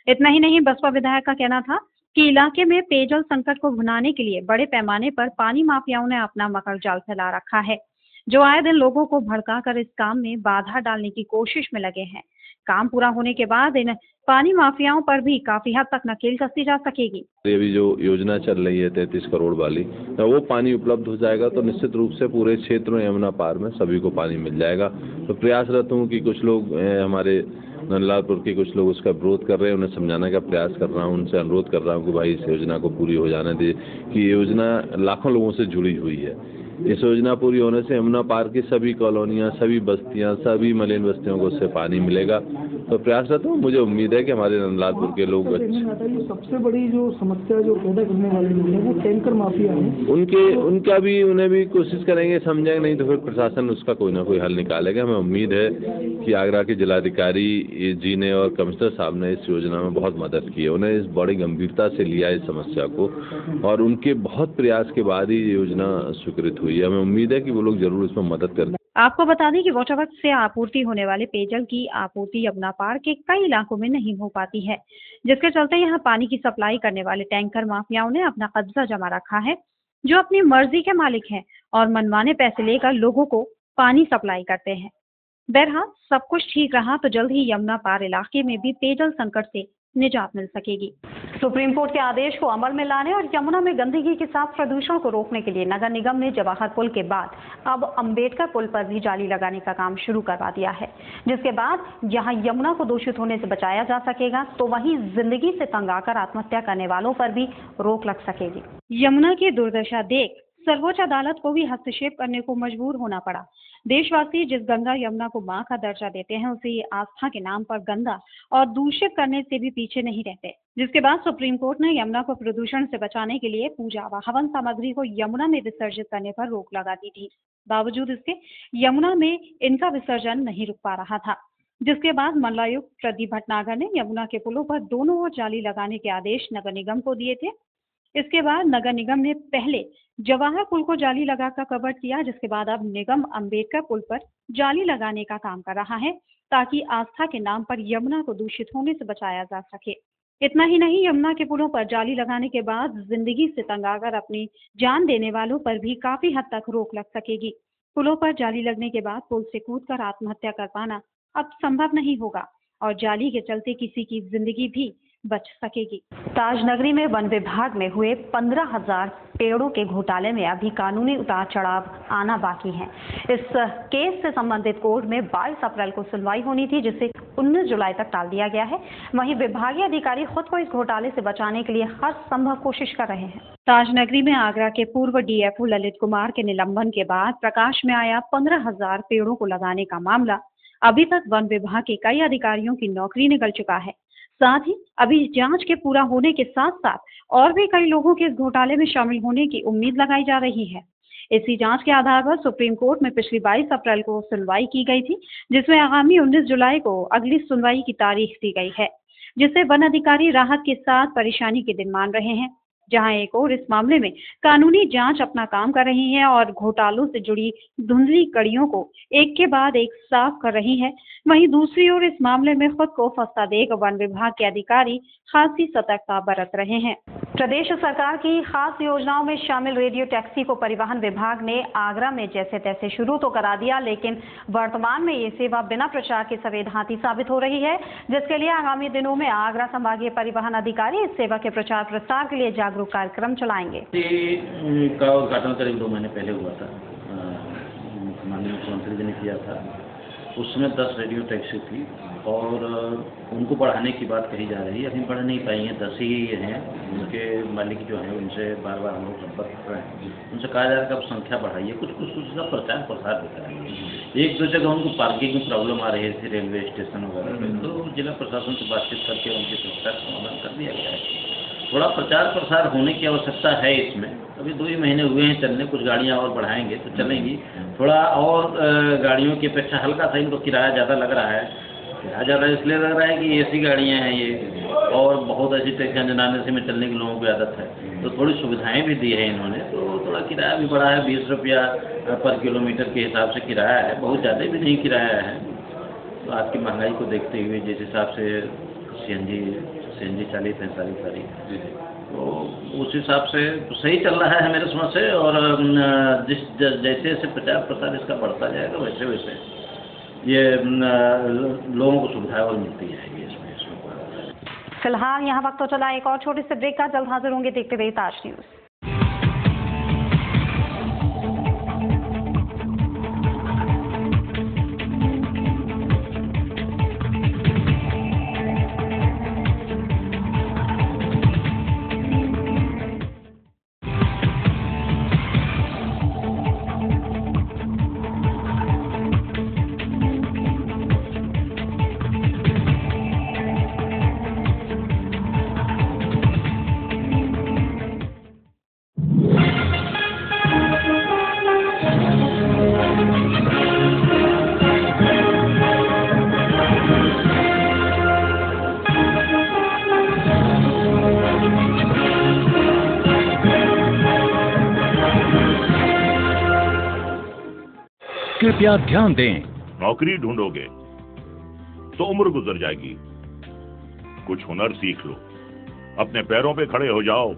इतना ही नहीं, बसपा विधायक का कहना था कि इलाके में पेयजल संकट को भुनाने के लिए बड़े पैमाने पर पानी माफियाओं ने अपना मकर जाल फैला रखा है, जो आए दिन लोगों को भड़काकर इस काम में बाधा डालने की कोशिश में लगे हैं। काम पूरा होने के बाद इन पानी माफियाओं पर भी काफी हद तक नकेल कसी जा सकेगी। अभी जो योजना चल रही है 33 करोड़ वाली, तो वो पानी उपलब्ध हो जाएगा तो निश्चित रूप से पूरे क्षेत्र में यमुना पार में सभी को पानी मिल जाएगा। तो प्रयासरत हूँ कि कुछ लोग हमारे नंदलालपुर के कुछ लोग उसका विरोध कर रहे हैं, उन्हें समझाने का प्रयास कर रहा हूँ, उनसे अनुरोध कर रहा हूँ कि भाई इस योजना को पूरी हो जाने दे, कि ये योजना लाखों लोगों से जुड़ी हुई है। इस योजना पूरी होने से यमुना पार की सभी कॉलोनियाँ, सभी बस्तियाँ, सभी मलिन बस्तियों को उससे पानी मिलेगा। तो प्रयासरत हूँ, मुझे उम्मीद है कि हमारे नंदलालपुर के लोग सबसे बड़ी जो समस्या जो पैदा करने वाले लोग हैं वो टैंकर माफिया हैं, उन्हें भी कोशिश करेंगे, समझेंगे, नहीं तो फिर प्रशासन उसका कोई ना कोई हल निकालेगा। हमें उम्मीद है कि आगरा के जिलाधिकारी जी ने और कमिश्नर साहब ने इस योजना में बहुत मदद की है। उन्हें इस बड़ी गंभीरता से लिया इस समस्या को और उनके बहुत प्रयास के बाद ही ये योजना स्वीकृत हुई है। हमें उम्मीद है कि वो लोग जरूर इसमें मदद करें। आपको बता दें कि वाटर वर्क्स से आपूर्ति होने वाले पेयजल की आपूर्ति यमुना पार के कई इलाकों में नहीं हो पाती है, जिसके चलते यहाँ पानी की सप्लाई करने वाले टैंकर माफियाओं ने अपना कब्जा जमा रखा है, जो अपनी मर्जी के मालिक हैं और मनमाने पैसे लेकर लोगों को पानी सप्लाई करते हैं। बहरहाल सब कुछ ठीक रहा तो जल्द ही यमुना पार इलाके में भी पेयजल संकट से निजात मिल सकेगी। सुप्रीम कोर्ट के आदेश को अमल में लाने और यमुना में गंदगी के साथ प्रदूषण को रोकने के लिए नगर निगम ने जवाहर पुल के बाद अब अंबेडकर पुल पर भी जाली लगाने का काम शुरू करवा दिया है, जिसके बाद जहां यमुना को दूषित होने से बचाया जा सकेगा तो वहीं जिंदगी से तंग आकर आत्महत्या करने वालों पर भी रोक लग सकेगी। यमुना की दुर्दशा देख सर्वोच्च अदालत को भी हस्तक्षेप करने को मजबूर होना पड़ा। देशवासी जिस गंगा यमुना को मां का दर्जा देते हैं, उसे ये आस्था के नाम पर गंदा और दूषित करने से भी पीछे नहीं रहते, जिसके बाद सुप्रीम कोर्ट ने यमुना को प्रदूषण से बचाने के लिए पूजा व हवन सामग्री को यमुना में विसर्जित करने पर रोक लगा दी थी। बावजूद इसके यमुना में इनका विसर्जन नहीं रुक पा रहा था, जिसके बाद मंडलायुक्त प्रदीप भटनागर ने यमुना के पुलों पर दोनों ओर जाली लगाने के आदेश नगर निगम को दिए थे। इसके बाद नगर निगम ने पहले जवाहर पुल को जाली लगाकर कवर किया, जिसके बाद अब निगम अंबेडकर पुल पर जाली लगाने का काम कर रहा है ताकि आस्था के नाम पर यमुना को दूषित होने से बचाया जा सके। इतना ही नहीं, यमुना के पुलों पर जाली लगाने के बाद जिंदगी से तंग आकर अपनी जान देने वालों पर भी काफी हद तक रोक लग सकेगी। पुलों पर जाली लगने के बाद पुल से कूदकर आत्महत्या कर पाना अब संभव नहीं होगा और जाली के चलते किसी की जिंदगी भी बच सकेगी। ताजनगरी में वन विभाग में हुए 15,000 पेड़ों के घोटाले में अभी कानूनी उतार चढ़ाव आना बाकी है। इस केस से संबंधित कोर्ट में 22 अप्रैल को सुनवाई होनी थी, जिसे 19 जुलाई तक टाल दिया गया है। वहीं विभागीय अधिकारी खुद को इस घोटाले से बचाने के लिए हर संभव कोशिश कर रहे हैं। ताजनगरी में आगरा के पूर्व डीएफओ ललित कुमार के निलंबन के बाद प्रकाश में आया 15,000 पेड़ों को लगाने का मामला। अभी तक वन विभाग के कई अधिकारियों की नौकरी निकल चुका है। साथ ही अभी जांच के पूरा होने के साथ साथ और भी कई लोगों के इस घोटाले में शामिल होने की उम्मीद लगाई जा रही है। इसी जांच के आधार पर सुप्रीम कोर्ट में पिछली 22 अप्रैल को सुनवाई की गई थी, जिसमें आगामी 19 जुलाई को अगली सुनवाई की तारीख दी गई है, जिससे वन अधिकारी राहत के साथ परेशानी के दिन मान रहे हैं। जहां एक ओर इस मामले में कानूनी जांच अपना काम कर रही है और घोटालों से जुड़ी धुंधली कड़ियों को एक के बाद एक साफ कर रही है, वहीं दूसरी ओर इस मामले में खुद को फंसा देख वन विभाग के अधिकारी खासी सतर्कता बरत रहे हैं। प्रदेश सरकार की खास योजनाओं में शामिल रेडियो टैक्सी को परिवहन विभाग ने आगरा में जैसे तैसे शुरू तो करा दिया, लेकिन वर्तमान में ये सेवा बिना प्रचार के संवेदनशील साबित हो रही है, जिसके लिए आगामी दिनों में आगरा संभागीय परिवहन अधिकारी इस सेवा के प्रचार प्रसार के लिए जागरूक कार्यक्रम चलाएंगे। का उद्घाटन करीब 2 महीने पहले हुआ था, माननीय मुख्यमंत्री जी ने किया था। उस समय 10 रेडियो टैक्सी थी और उनको बढ़ाने की बात कही जा रही है। अभी बढ़ नहीं पाई हैं, 10 ही हैं। उनके मालिक जो हैं उनसे बार बार हम लोग संपर्क कर रहे हैं, उनसे कहा जा रहा है कि अब संख्या बढ़ाइए, कुछ का प्रचार प्रसार होता है। 1-2 जगह उनको पार्किंग में प्रॉब्लम आ रही थी रेलवे स्टेशन वगैरह पे, तो जिला प्रशासन से बातचीत करके उनकी समस्या का समाधान कर दिया गया है। थोड़ा प्रचार प्रसार होने की आवश्यकता है इसमें। अभी 2 ही महीने हुए हैं चलने, कुछ गाड़ियाँ और बढ़ाएंगे तो चलेंगी। थोड़ा और गाड़ियों की अपेक्षा हल्का सा इनको किराया ज़्यादा लग रहा है। किराया ज़्यादा इसलिए लग रहा है कि एसी गाड़ियाँ हैं ये, और बहुत ऐसी टैक्सियाँ जनाने से में चलने की लोगों की आदत है, तो थोड़ी सुविधाएं भी दी है इन्होंने, तो थोड़ा किराया भी बढ़ा है। 20 रुपया पर किलोमीटर के हिसाब से किराया है, बहुत ज़्यादा भी नहीं किराया है। तो आज की महंगाई को देखते हुए जिस हिसाब से CNG चालित है सारी, तो उस हिसाब से तो सही चल रहा है मेरे समझ से। और जैसे जैसे प्रचार प्रसार इसका बढ़ता जाएगा वैसे वैसे ये लोगों को सुविधाएं और मिलती जाएगी इसमें। फिलहाल यहाँ वक्त तो चला एक और छोटे से ब्रेक का, जल्द हाजिर होंगे। देखते रहिए ताज न्यूज़। कृपया ध्यान दें, नौकरी ढूंढोगे तो उम्र गुजर जाएगी। कुछ हुनर सीख लो, अपने पैरों पे खड़े हो जाओ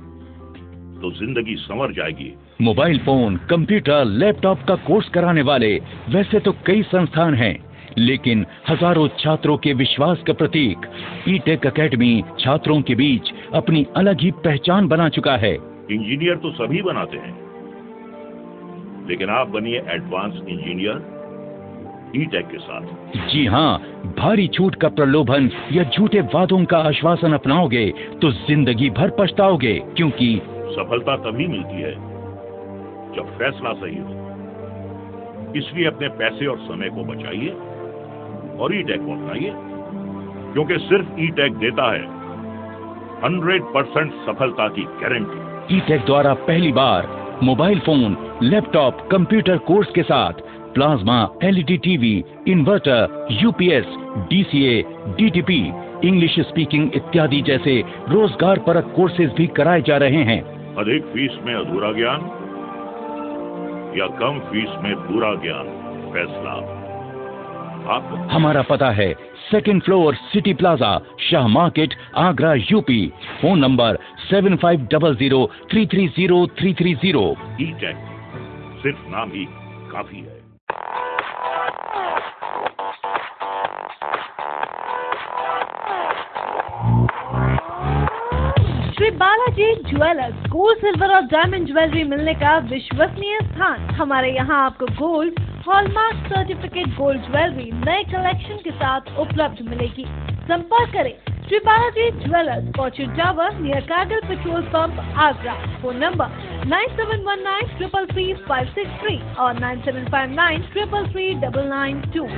तो जिंदगी संवर जाएगी। मोबाइल फोन, कंप्यूटर, लैपटॉप का कोर्स कराने वाले वैसे तो कई संस्थान हैं, लेकिन हजारों छात्रों के विश्वास का प्रतीक ई-टेक अकेडमी छात्रों के बीच अपनी अलग ही पहचान बना चुका है। इंजीनियर तो सभी बनाते हैं, लेकिन आप बनिए एडवांस इंजीनियर ई-टेक के साथ। जी हाँ, भारी छूट का प्रलोभन या झूठे वादों का आश्वासन अपनाओगे तो जिंदगी भर पछताओगे, क्योंकि सफलता तभी मिलती है जब फैसला सही हो। इसलिए अपने पैसे और समय को बचाइए और ई-टेक को अपनाइए, क्योंकि सिर्फ ई-टेक देता है 100% सफलता की गारंटी। ई-टेक द्वारा पहली बार mobile phone, laptop, computer course के साथ plasma, LED TV, inverter, UPS, DCA, DTP, English speaking इत्यादि जैसे रोजगार परक कोर्सेज भी कराए जा रहे हैं। अधिक फीस में अधूरा ज्ञान या कम फीस में पूरा ज्ञान, फैसला आपका। हमारा पता है 2nd floor city plaza, Shah market, Agra, UP। Phone number 7500330330। E-Tech सिर्फ नाम ही काफी है। Shri Balaji jewellers, gold, silver और डायमंड ज्वेलरी मिलने का विश्वसनीय स्थान। हमारे यहाँ आपको gold, hallmark certificate gold jewellery नए कलेक्शन के साथ उपलब्ध मिलेगी। संपर्क करें Shri Balaji jewellers, Fortune tower near Kargil petrol pump, Agra. Phone number 9719333563 और 9759333992।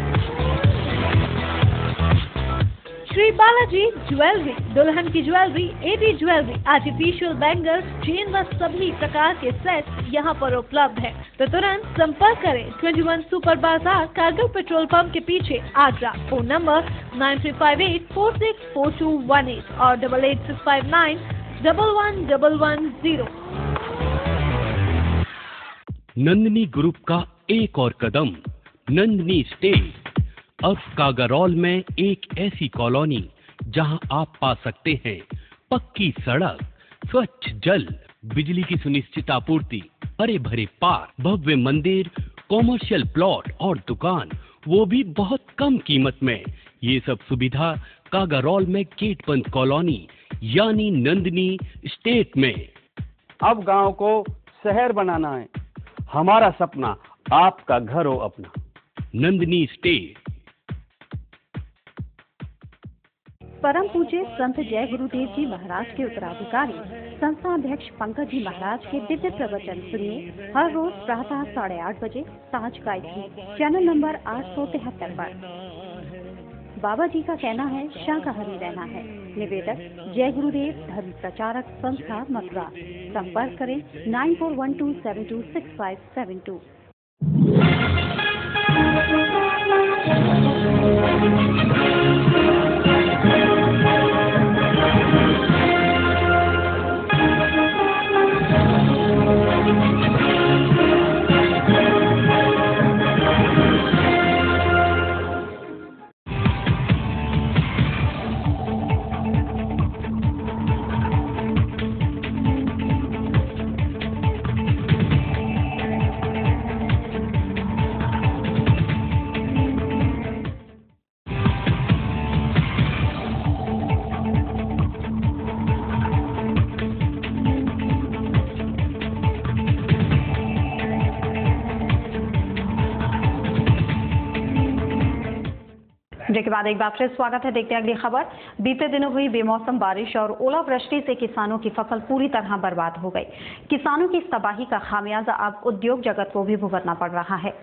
श्री बालाजी ज्वेलरी, दुल्हन की jewellery, AD jewellery, artificial bangles, chain व सभी प्रकार के सेट यहाँ पर उपलब्ध है, तो तुरंत संपर्क करें। 21 सुपर बाजार, कारगिल पेट्रोल पंप के पीछे, आगरा। फोन नंबर 9358464218 और 88659 1110। नंदिनी ग्रुप का एक और कदम, नंदिनी स्टेट। अब कागारौल में एक ऐसी कॉलोनी जहां आप पा सकते हैं पक्की सड़क, स्वच्छ जल, बिजली की सुनिश्चित आपूर्ति, हरे भरे पार्क, भव्य मंदिर, कॉमर्शियल प्लॉट और दुकान, वो भी बहुत कम कीमत में। ये सब सुविधा कागारौल में गेट बंद कॉलोनी यानी नंदिनी स्टेट में। अब गांव को शहर बनाना है, हमारा सपना आपका घर हो अपना। नंदिनी स्टेट। परम पूज्य संत जय गुरुदेव जी महाराज के उत्तराधिकारी संस्था अध्यक्ष पंकज जी महाराज के दिव्य प्रवचन सुनिए हर रोज प्रातः 8:30 बजे साँझ गायत्री चैनल नंबर 873 पर। बाबा जी का कहना है शाकाहारी रहना है। निवेदक जय गुरुदेव धर्म प्रचारक संस्था मथुरा। संपर्क करें 9412726572। ब्रेक के बाद एक बार फिर स्वागत है। देखते हैं अगली खबर। बीते दिनों हुई बेमौसम बारिश और ओलावृष्टि से किसानों की फसल पूरी तरह बर्बाद हो गई। किसानों की इस तबाही का खामियाजा अब उद्योग जगत को भी भुगतना पड़ रहा है।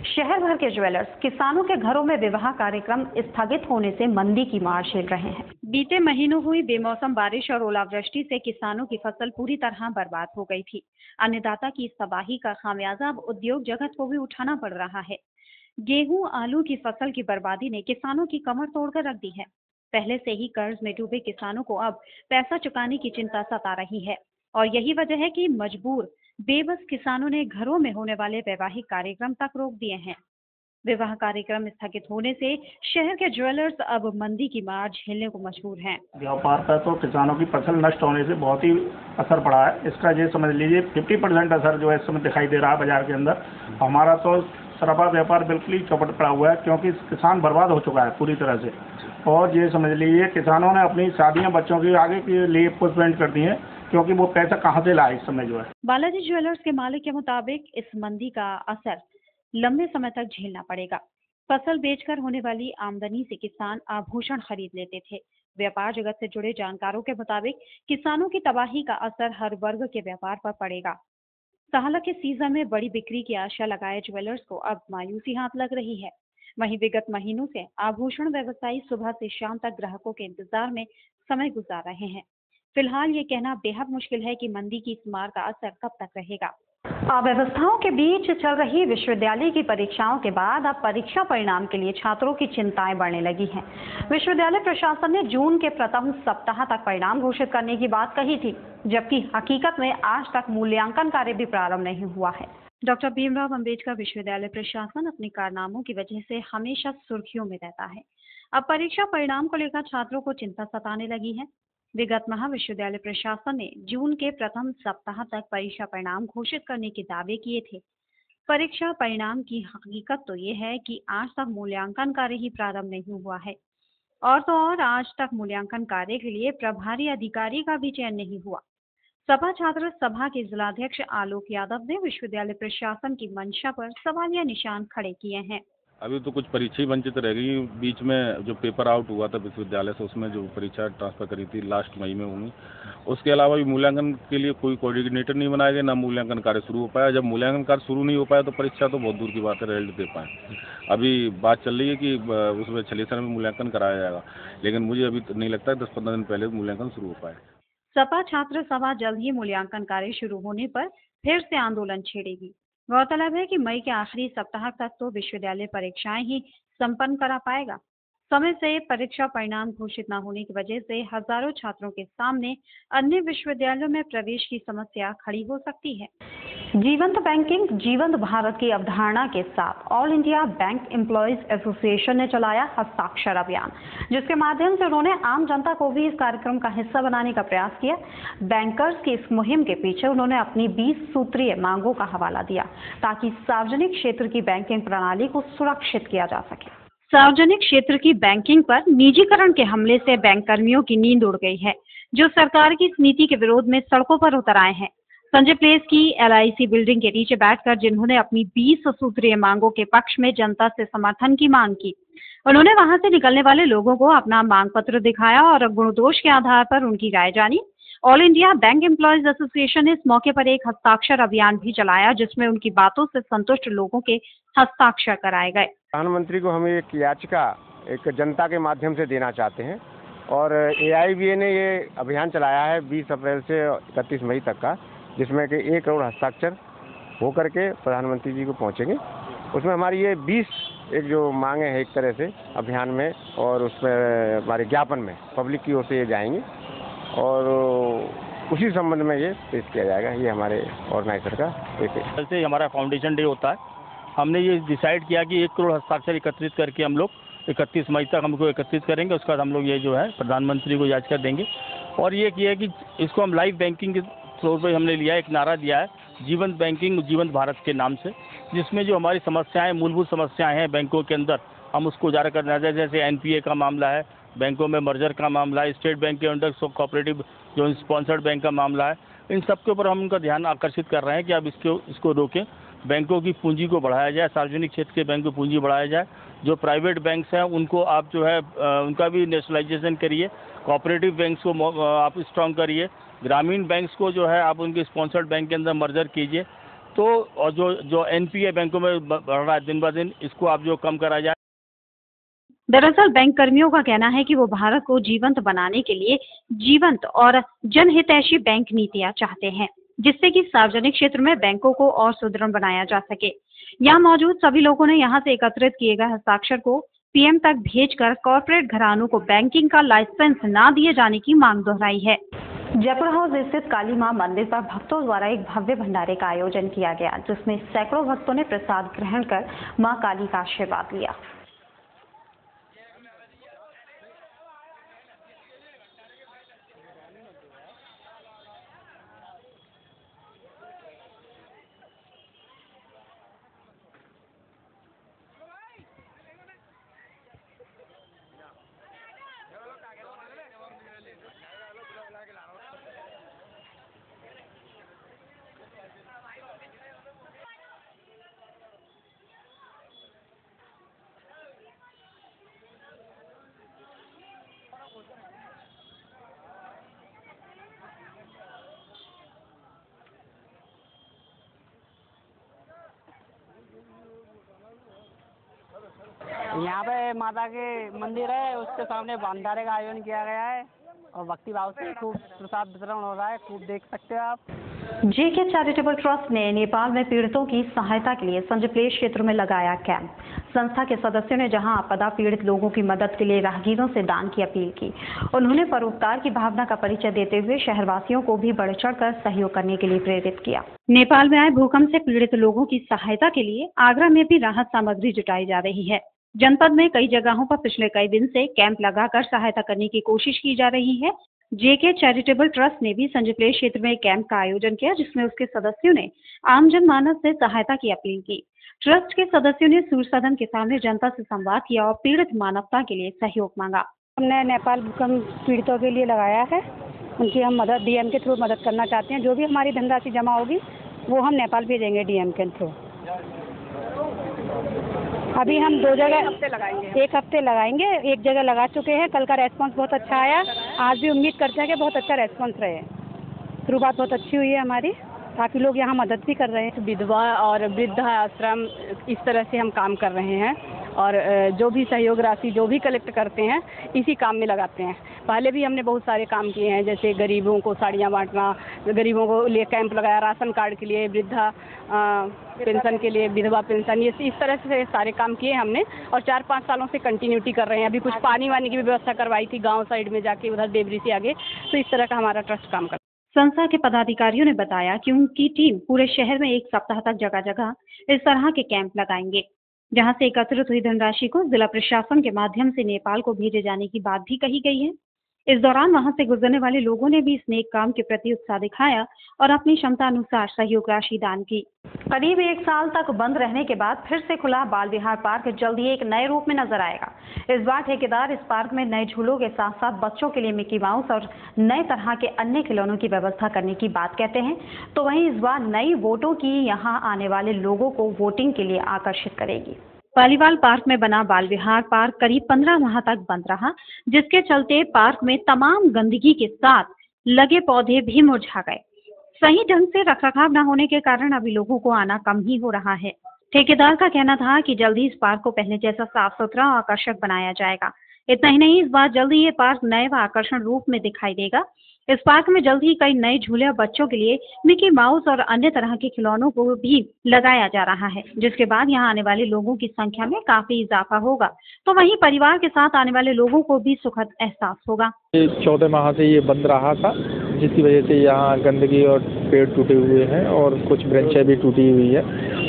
शहर भर के ज्वेलर्स किसानों के घरों में विवाह कार्यक्रम स्थगित होने से मंदी की मार झेल रहे हैं। बीते महीनों हुई बेमौसम बारिश और ओलावृष्टि से किसानों की फसल पूरी तरह बर्बाद हो गई थी। अन्नदाता की इस तबाही का खामियाजा अब उद्योग जगत को भी उठाना पड़ रहा है। गेहूं आलू की फसल की बर्बादी ने किसानों की कमर तोड़कर रख दी है। पहले से ही कर्ज में डूबे किसानों को अब पैसा चुकाने की चिंता सता रही है और यही वजह है कि मजबूर बेबस किसानों ने घरों में होने वाले वैवाहिक कार्यक्रम तक रोक दिए हैं। विवाह कार्यक्रम स्थगित होने से शहर के ज्वेलर्स अब मंदी की मार झेलने को मजबूर हैं। व्यापार पर तो किसानों की फसल नष्ट होने से बहुत ही असर पड़ा है। इसका ये समझ लीजिए 50% असर जो है इस समय दिखाई दे रहा है बाजार के अंदर। हमारा तो सराफा व्यापार बिल्कुल ही चौपट पड़ा हुआ है क्योंकि किसान बर्बाद हो चुका है पूरी तरह से। और ये समझ लीजिए किसानों ने अपनी शादियां बच्चों की आगे के लिए पोस्टपोन कर दी है क्योंकि वो पैसा कहाँ से लाए इस समय जो है। बालाजी ज्वेलर्स के मालिक के मुताबिक इस मंदी का असर लंबे समय तक झेलना पड़ेगा। फसल बेचकर होने वाली आमदनी से किसान आभूषण खरीद लेते थे। व्यापार जगत से जुड़े जानकारों के मुताबिक किसानों की तबाही का असर हर वर्ग के व्यापार पर पड़ेगा। साहला के सीजन में बड़ी बिक्री की आशा लगाए ज्वेलर्स को अब मायूसी हाथ लग रही है। वहीं विगत महीनों से आभूषण व्यवसायी सुबह से शाम तक ग्राहकों के इंतजार में समय गुजार रहे हैं। फिलहाल ये कहना बेहद मुश्किल है कि मंदी की इस मार का असर कब तक रहेगा। अव्यवस्थाओं के बीच चल रही विश्वविद्यालय की परीक्षाओं के बाद अब परीक्षा परिणाम के लिए छात्रों की चिंताएं बढ़ने लगी हैं। विश्वविद्यालय प्रशासन ने जून के प्रथम सप्ताह तक परिणाम घोषित करने की बात कही थी, जबकि हकीकत में आज तक मूल्यांकन कार्य भी प्रारंभ नहीं हुआ है। डॉक्टर भीमराव अंबेडकर विश्वविद्यालय प्रशासन अपने कारनामों की वजह से हमेशा सुर्खियों में रहता है। अब परीक्षा परिणाम को लेकर छात्रों को चिंता सताने लगी है। विगत माह विश्वविद्यालय प्रशासन ने जून के प्रथम सप्ताह तक परीक्षा परिणाम घोषित करने के दावे किए थे। परीक्षा परिणाम की हकीकत तो ये है कि आज तक मूल्यांकन कार्य ही प्रारंभ नहीं हुआ है और तो और आज तक मूल्यांकन कार्य के लिए प्रभारी अधिकारी का भी चयन नहीं हुआ। सपा छात्र सभा के जिलाध्यक्ष आलोक यादव ने विश्वविद्यालय प्रशासन की मंशा पर सवालिया निशान खड़े किए हैं। अभी तो कुछ परीक्षा ही वंचित रह गई। बीच में जो पेपर आउट हुआ था विश्वविद्यालय से, उसमें जो परीक्षा ट्रांसफर करी थी लास्ट मई में हुई। उसके अलावा भी मूल्यांकन के लिए कोई कोऑर्डिनेटर नहीं बनाया गया, ना मूल्यांकन कार्य शुरू हो पाया। जब मूल्यांकन कार्य शुरू नहीं हो पाया तो परीक्षा तो बहुत दूर की बात है रिजल्ट दे पाए। अभी बात चल रही है कि उसमें छलेसर में मूल्यांकन कराया जाएगा, लेकिन मुझे अभी नहीं लगता 10-15 दिन पहले मूल्यांकन शुरू हो पाए। सपा छात्र सभा जल्द ही मूल्यांकन कार्य शुरू होने पर फिर से आंदोलन छेड़ेगी। गौरतलब है कि मई के आखिरी सप्ताह तक तो विश्वविद्यालय परीक्षाएं ही संपन्न करा पाएगा। समय से परीक्षा परिणाम घोषित न होने की वजह से हजारों छात्रों के सामने अन्य विश्वविद्यालयों में प्रवेश की समस्या खड़ी हो सकती है। जीवंत बैंकिंग, जीवंत भारत की अवधारणा के साथ all India bank employees association ने चलाया हस्ताक्षर अभियान, जिसके माध्यम से उन्होंने आम जनता को भी इस कार्यक्रम का हिस्सा बनाने का प्रयास किया। बैंकर्स की इस मुहिम के पीछे उन्होंने अपनी 20 सूत्रीय मांगों का हवाला दिया ताकि सार्वजनिक क्षेत्र की बैंकिंग प्रणाली को सुरक्षित किया जा सके। सार्वजनिक क्षेत्र की बैंकिंग पर निजीकरण के हमले से बैंक कर्मियों की नींद उड़ गई है, जो सरकार की इस नीति के विरोध में सड़कों पर उतर आए हैं। संजय प्लेस की LIC बिल्डिंग के नीचे बैठकर जिन्होंने अपनी 20 सूत्रीय मांगों के पक्ष में जनता से समर्थन की मांग की, उन्होंने वहां से निकलने वाले लोगों को अपना मांग पत्र दिखाया और गुण दोष के आधार पर उनकी राय जानी। All India bank employees association ने इस मौके पर एक हस्ताक्षर अभियान भी चलाया, जिसमें उनकी बातों से संतुष्ट लोगों के हस्ताक्षर कराए गए। प्रधानमंत्री को हम एक याचिका एक जनता के माध्यम से देना चाहते हैं और AIBA ने ये अभियान चलाया है 20 अप्रैल से 31 मई तक का, जिसमें कि 1 करोड़ हस्ताक्षर हो करके प्रधानमंत्री जी को पहुंचेंगे। उसमें हमारी ये 20 एक जो मांगे हैं एक तरह से अभियान में, और उसमें हमारे ज्ञापन में पब्लिक की ओर से ये जाएंगे और उसी संबंध में ये पेश किया जाएगा। ये हमारे ऑर्गेनाइजर का एक से हमारा फाउंडेशन डे होता है। हमने ये डिसाइड किया कि 1 करोड़ हस्ताक्षर एकत्रित करके हम लोग 31 मई तक हमको एकत्रित करेंगे। उसके बाद हम लोग ये जो है प्रधानमंत्री को याचिका देंगे। और ये किया है कि इसको हम लाइव बैंकिंग के तौर पर हमने लिया, एक नारा दिया है जीवंत बैंकिंग जीवंत भारत के नाम से, जिसमें जो हमारी समस्याएं, मूलभूत समस्याएं हैं बैंकों के अंदर, हम उसको उजागर करना चाहते हैं। जैसे NPA का मामला है, बैंकों में मर्जर का मामला है, स्टेट बैंक के अंडर कोऑपरेटिव जो स्पॉन्सर्ड बैंक का मामला है, इन सब के ऊपर हम उनका ध्यान आकर्षित कर रहे हैं कि अब इसको रोकें, बैंकों की पूंजी को बढ़ाया जाए, सार्वजनिक क्षेत्र के बैंक की पूंजी बढ़ाया जाए। जो प्राइवेट बैंक्स हैं उनको आप जो है उनका भी नेशनलाइजेशन करिए, कोऑपरेटिव बैंक्स को आप स्ट्रॉन्ग करिए, ग्रामीण बैंक्स को जो है आप उनके स्पॉन्सर्ड बैंक के अंदर मर्जर कीजिए। तो और जो NPA बैंकों में बढ़ रहा है दिन ब दिन, इसको आप जो कम करा जाए। दरअसल बैंक कर्मियों का कहना है कि वो भारत को जीवंत बनाने के लिए जीवंत और जनहितैषी बैंक नीतियां चाहते हैं, जिससे कि सार्वजनिक क्षेत्र में बैंकों को और सुदृढ़ बनाया जा सके। यहाँ मौजूद सभी लोगों ने यहाँ से एकत्रित किए गए हस्ताक्षर को PM तक भेजकर कॉर्पोरेट घरानों को बैंकिंग का लाइसेंस न दिए जाने की मांग दोहराई है। जयपुर हाउस स्थित काली मां मंदिर पर भक्तों द्वारा एक भव्य भंडारे का आयोजन किया गया, जिसमें सैकड़ों भक्तों ने प्रसाद ग्रहण कर मां काली का आशीर्वाद लिया। यहाँ पे माता के मंदिर है, उसके सामने भंडारे का आयोजन किया गया है और भक्ति भाव से खूब प्रसाद वितरण हो रहा है, खूब देख सकते हो आप। JK चैरिटेबल ट्रस्ट ने नेपाल में पीड़ितों की सहायता के लिए संजय प्लेस क्षेत्र में लगाया कैंप। संस्था के सदस्यों ने जहां आपदा पीड़ित लोगों की मदद के लिए राहगीरों से दान की अपील की। उन्होंने परोपकार की भावना का परिचय देते हुए शहरवासियों को भी बढ़ चढ़कर सहयोग करने के लिए प्रेरित किया। नेपाल में आए भूकंप से पीड़ित लोगों की सहायता के लिए आगरा में भी राहत सामग्री जुटाई जा रही है। जनपद में कई जगहों पर पिछले कई दिन से कैंप लगाकर सहायता करने की कोशिश की जा रही है। JK चैरिटेबल ट्रस्ट ने भी संजय प्लेस क्षेत्र में कैंप का आयोजन किया, जिसमें उसके सदस्यों ने आम जनमानस से सहायता की अपील की। ट्रस्ट के सदस्यों ने सूर्य सदन के सामने जनता से संवाद किया और पीड़ित मानवता के लिए सहयोग मांगा। हमने नेपाल भूकंप पीड़ितों के लिए लगाया है, उनकी हम मदद DM के थ्रू मदद करना चाहते हैं। जो भी हमारी धनराशि जमा होगी वो हम नेपाल भेजेंगे DM के थ्रू। अभी हम 2 जगह 1 हफ्ते लगाएंगे, एक जगह लगा चुके हैं। कल का रेस्पॉन्स बहुत अच्छा आया, आज भी उम्मीद करते हैं कि बहुत अच्छा रेस्पॉन्स रहे। शुरुआत बहुत अच्छी हुई है हमारी, काफ़ी लोग यहाँ मदद भी कर रहे हैं। विधवा और वृद्धा आश्रम इस तरह से हम काम कर रहे हैं और जो भी सहयोग राशि जो भी कलेक्ट करते हैं इसी काम में लगाते हैं। पहले भी हमने बहुत सारे काम किए हैं, जैसे गरीबों को साड़ियाँ बांटना, गरीबों को लिए कैंप लगाया, राशन कार्ड के लिए, वृद्धा पेंशन के लिए, विधवा पेंशन, ये इस तरह से सारे काम किए हमने और 4-5 सालों से कंटिन्यूटी कर रहे हैं। अभी कुछ पानी वानी की भी व्यवस्था करवाई थी गांव साइड में जाके, उधर देवरी से आगे, तो इस तरह का हमारा ट्रस्ट काम करता है। संस्था के पदाधिकारियों ने बताया कि उनकी टीम पूरे शहर में 1 सप्ताह तक जगह जगह इस तरह के कैंप लगाएंगे, जहां से एकत्रित हुई धनराशि को जिला प्रशासन के माध्यम से नेपाल को भेजे जाने की बात भी कही गई है। इस दौरान वहां से गुजरने वाले लोगों ने भी इस नेक काम के प्रति उत्साह दिखाया और अपनी क्षमता अनुसार सहयोग राशि दान की। करीब 1 साल तक बंद रहने के बाद फिर से खुला बाल विहार पार्क जल्द ही एक नए रूप में नजर आएगा। इस बार ठेकेदार इस पार्क में नए झूलों के साथ साथ बच्चों के लिए मिकी माउस और नए तरह के अन्य खिलौनों की व्यवस्था करने की बात कहते हैं, तो वहीं इस बार नई वोटों की यहां आने वाले लोगों को वोटिंग के लिए आकर्षित करेगी। पालीवाल पार्क में बना बाल विहार पार्क करीब 15 माह तक बंद रहा, जिसके चलते पार्क में तमाम गंदगी के साथ लगे पौधे भी मुरझा गए। सही ढंग से रखरखाव न होने के कारण अभी लोगों को आना कम ही हो रहा है। ठेकेदार का कहना था कि जल्दी इस पार्क को पहले जैसा साफ सुथरा और आकर्षक बनाया जाएगा। इतना ही नहीं, इस बार जल्द ही ये पार्क नए व आकर्षण रूप में दिखाई देगा। इस पार्क में जल्द ही कई नए झूले और बच्चों के लिए मिकी माउस और अन्य तरह के खिलौनों को भी लगाया जा रहा है, जिसके बाद यहाँ आने वाले लोगों की संख्या में काफी इजाफा होगा, तो वहीं परिवार के साथ आने वाले लोगों को भी सुखद एहसास होगा। 14 माह से ये बंद रहा था, जिसकी वजह से यहाँ गंदगी और पेड़ टूटे हुए हैं और कुछ ब्रांचें भी टूटी हुई है।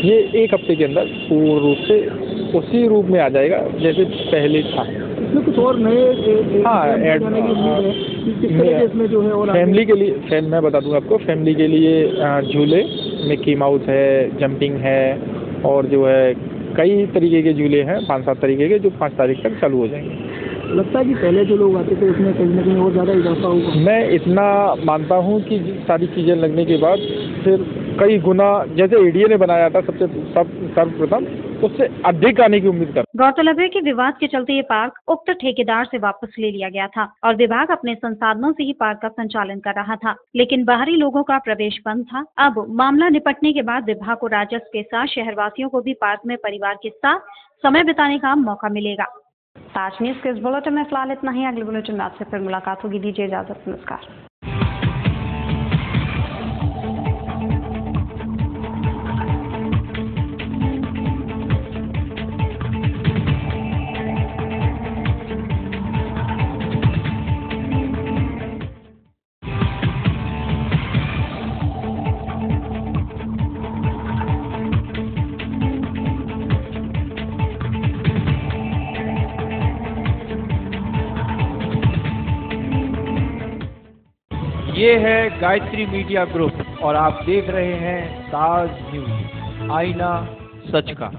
ये 1 हफ्ते के अंदर पूर्ण रूप से उसी रूप में आ जाएगा जैसे पहले था। इसमें कुछ और नए इसमें जो है और फैमिली के लिए मैं बता दूंगा आपको, फैमिली के लिए झूले, मिकी माउस है, जंपिंग है और जो है कई तरीके के झूले हैं, 5-7 तरीके के, जो 5 तारीख तक चालू हो जाएंगे। लगता है कि पहले जो लोग आते थे उसमें कहीं ना कहीं और ज़्यादा इजाफा होगा। मैं इतना मानता हूँ कि सारी चीज़ें लगने के बाद फिर कई गुना, जैसे एडीए ने बनाया था सर्वप्रथम, उससे अधिक आने की उम्मीद कर। गौरतलब है कि विवाद के चलते ये पार्क उक्त ठेकेदार से वापस ले लिया गया था और विभाग अपने संसाधनों से ही पार्क का संचालन कर रहा था, लेकिन बाहरी लोगों का प्रवेश बंद था। अब मामला निपटने के बाद विभाग को राजस्व के साथ शहरवासियों को भी पार्क में परिवार के साथ समय बिताने का मौका मिलेगा। ताज न्यूज़ के इस बुलेटिन में फिलहाल इतना ही। अगले बुलेटिन में आपसे फिर मुलाकात होगी। दीजिए इजाजत, नमस्कार। ये है गायत्री मीडिया ग्रुप और आप देख रहे हैं ताज न्यूज़, आईना सच का।